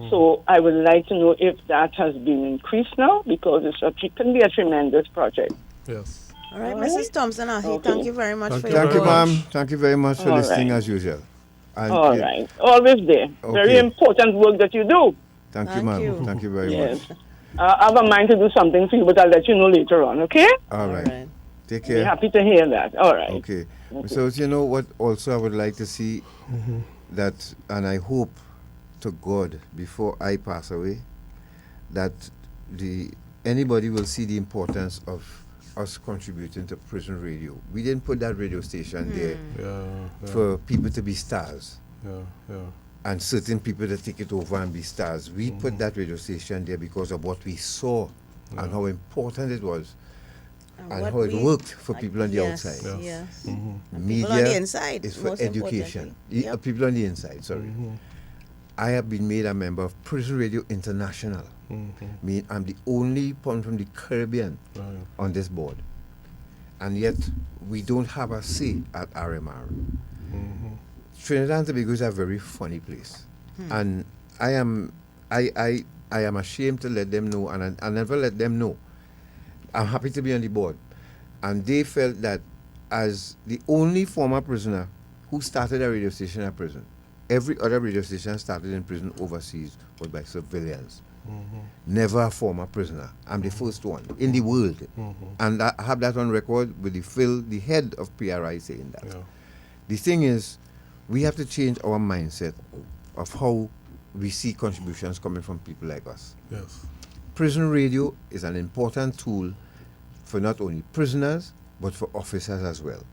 So I would like to know if that has been increased now, because it can be a tremendous project. Yes. All right, Mrs. Thompson, thank you very much for your Thank you, report. ma'am. Thank you very much for listening as usual. And All right. Always there. Very important work that you do. Thank you, ma'am. Thank you very much. I have a mind to do something for you, but I'll let you know later on, okay? All right. Take care. Be happy to hear that. All right. Okay. So, what also I would like to see that, and I hope to God before I pass away, that anybody will see the importance of us contributing to prison radio. We didn't put that radio station there for people to be stars. And certain people to take it over and be stars. We put that radio station there because of what we saw and how important it was and how it worked for people on the outside. Yes. Media People on the inside is for most education. importantly. People on the inside, sorry. I have been made a member of Prison Radio International. I'm the only one from the Caribbean on this board. And yet, we don't have a say at RMR. Trinidad and Tobago is a very funny place. And I am ashamed to let them know, and I never let them know. I'm happy to be on the board. And they felt that as the only former prisoner who started a radio station at prison, every other radio station started in prison overseas was by civilians. Never a former prisoner. I'm the first one in the world. And I have that on record with the head of PRI saying that. The thing is, we have to change our mindset of how we see contributions coming from people like us. Yes. Prison radio is an important tool for not only prisoners, but for officers as well.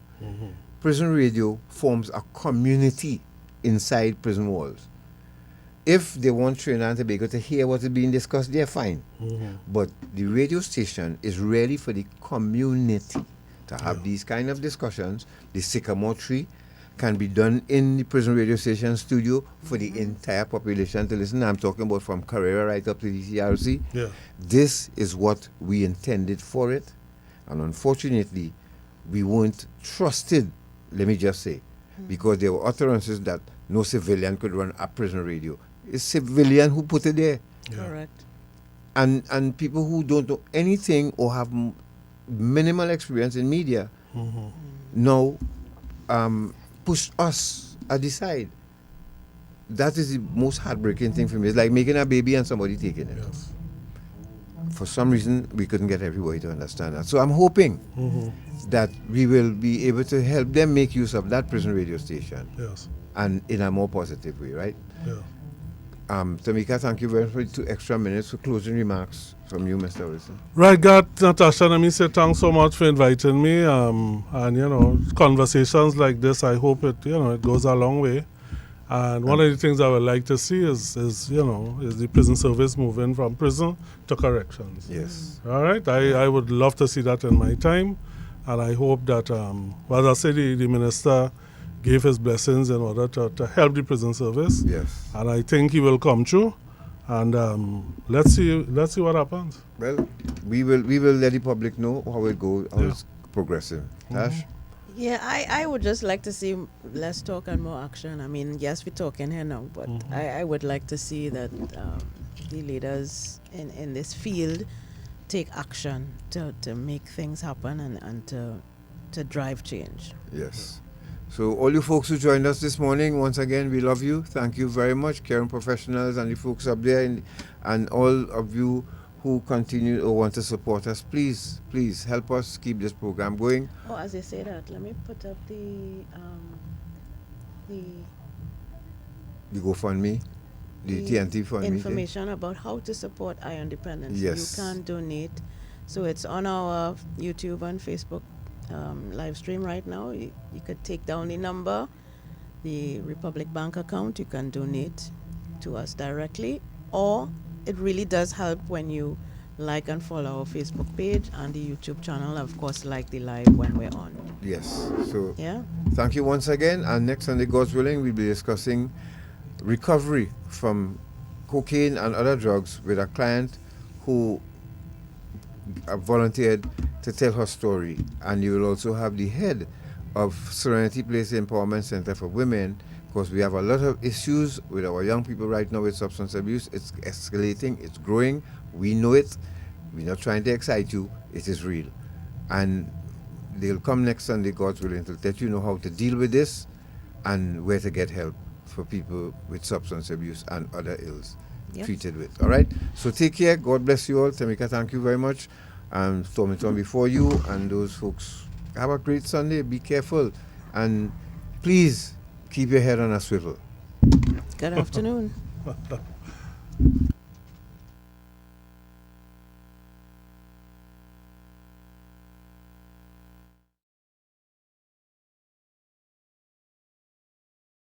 Prison radio forms a community inside prison walls. If they want Trinidad and Tobago to hear what is being discussed, they're fine. But the radio station is really for the community to have these kind of discussions. The Sycamore Tree can be done in the prison radio station studio for the entire population to listen. I'm talking about from Carrera right up to the CRC. This is what we intended for it. And unfortunately, we weren't trusted, let me just say, because there were utterances that no civilian could run a prison radio. It's civilian who put it there. Correct. And people who don't know anything or have minimal experience in media now push us at the side. That is the most heartbreaking thing for me. It's like making a baby and somebody taking it. For some reason, we couldn't get everybody to understand that. So I'm hoping that we will be able to help them make use of that prison radio station. And in a more positive way, right? Tamika, thank you very much for 2 extra minutes for closing remarks from you, Mr. Wilson. Right, God, Natasha, let me say thanks so much for inviting me. And, conversations like this, I hope it goes a long way. And one of the things I would like to see is the prison service moving from prison to corrections. Yes. All right. I would love to see that in my time. And I hope that, as I said, the minister gave his blessings in order to help the prison service. Yes. And I think he will come true. And let's see what happens. Well, we will let the public know how it goes, how it's progressing. Tash? Yeah, I would just like to see less talk and more action. I mean, yes, we're talking here now, but I would like to see that the leaders in this field take action to make things happen and to drive change. Yes. So all you folks who joined us this morning, once again, we love you. Thank you very much, caring professionals and the folks up there, and all of you who continue or want to support us. Please, please help us keep this program going. Oh, as you say that, let me put up the The GoFundMe, the TNT Fund information about how to support Iron Dependence. Yes. You can donate. So it's on our YouTube and Facebook live stream right now. You could take down the number, the Republic Bank account. You can donate to us directly, or it really does help when you like and follow our Facebook page and the YouTube channel. Of course, like the live when we're on. Yes. So yeah. Thank you once again. And next Sunday, God's willing, we'll be discussing recovery from cocaine and other drugs with a client who volunteered to tell her story. And you will also have the head of Serenity Place Empowerment Center for Women, because we have a lot of issues with our young people right now with substance abuse. It's escalating, it's growing, we know it. We're not trying to excite you, it is real. And they'll come next Sunday, God's willing, to let you know how to deal with this and where to get help for people with substance abuse and other ills treated with. All right? So take care. God bless you all. Tamika, thank you very much. And Stormington before you, and those folks, have a great Sunday. Be careful. And please keep your head on a swivel. Good afternoon.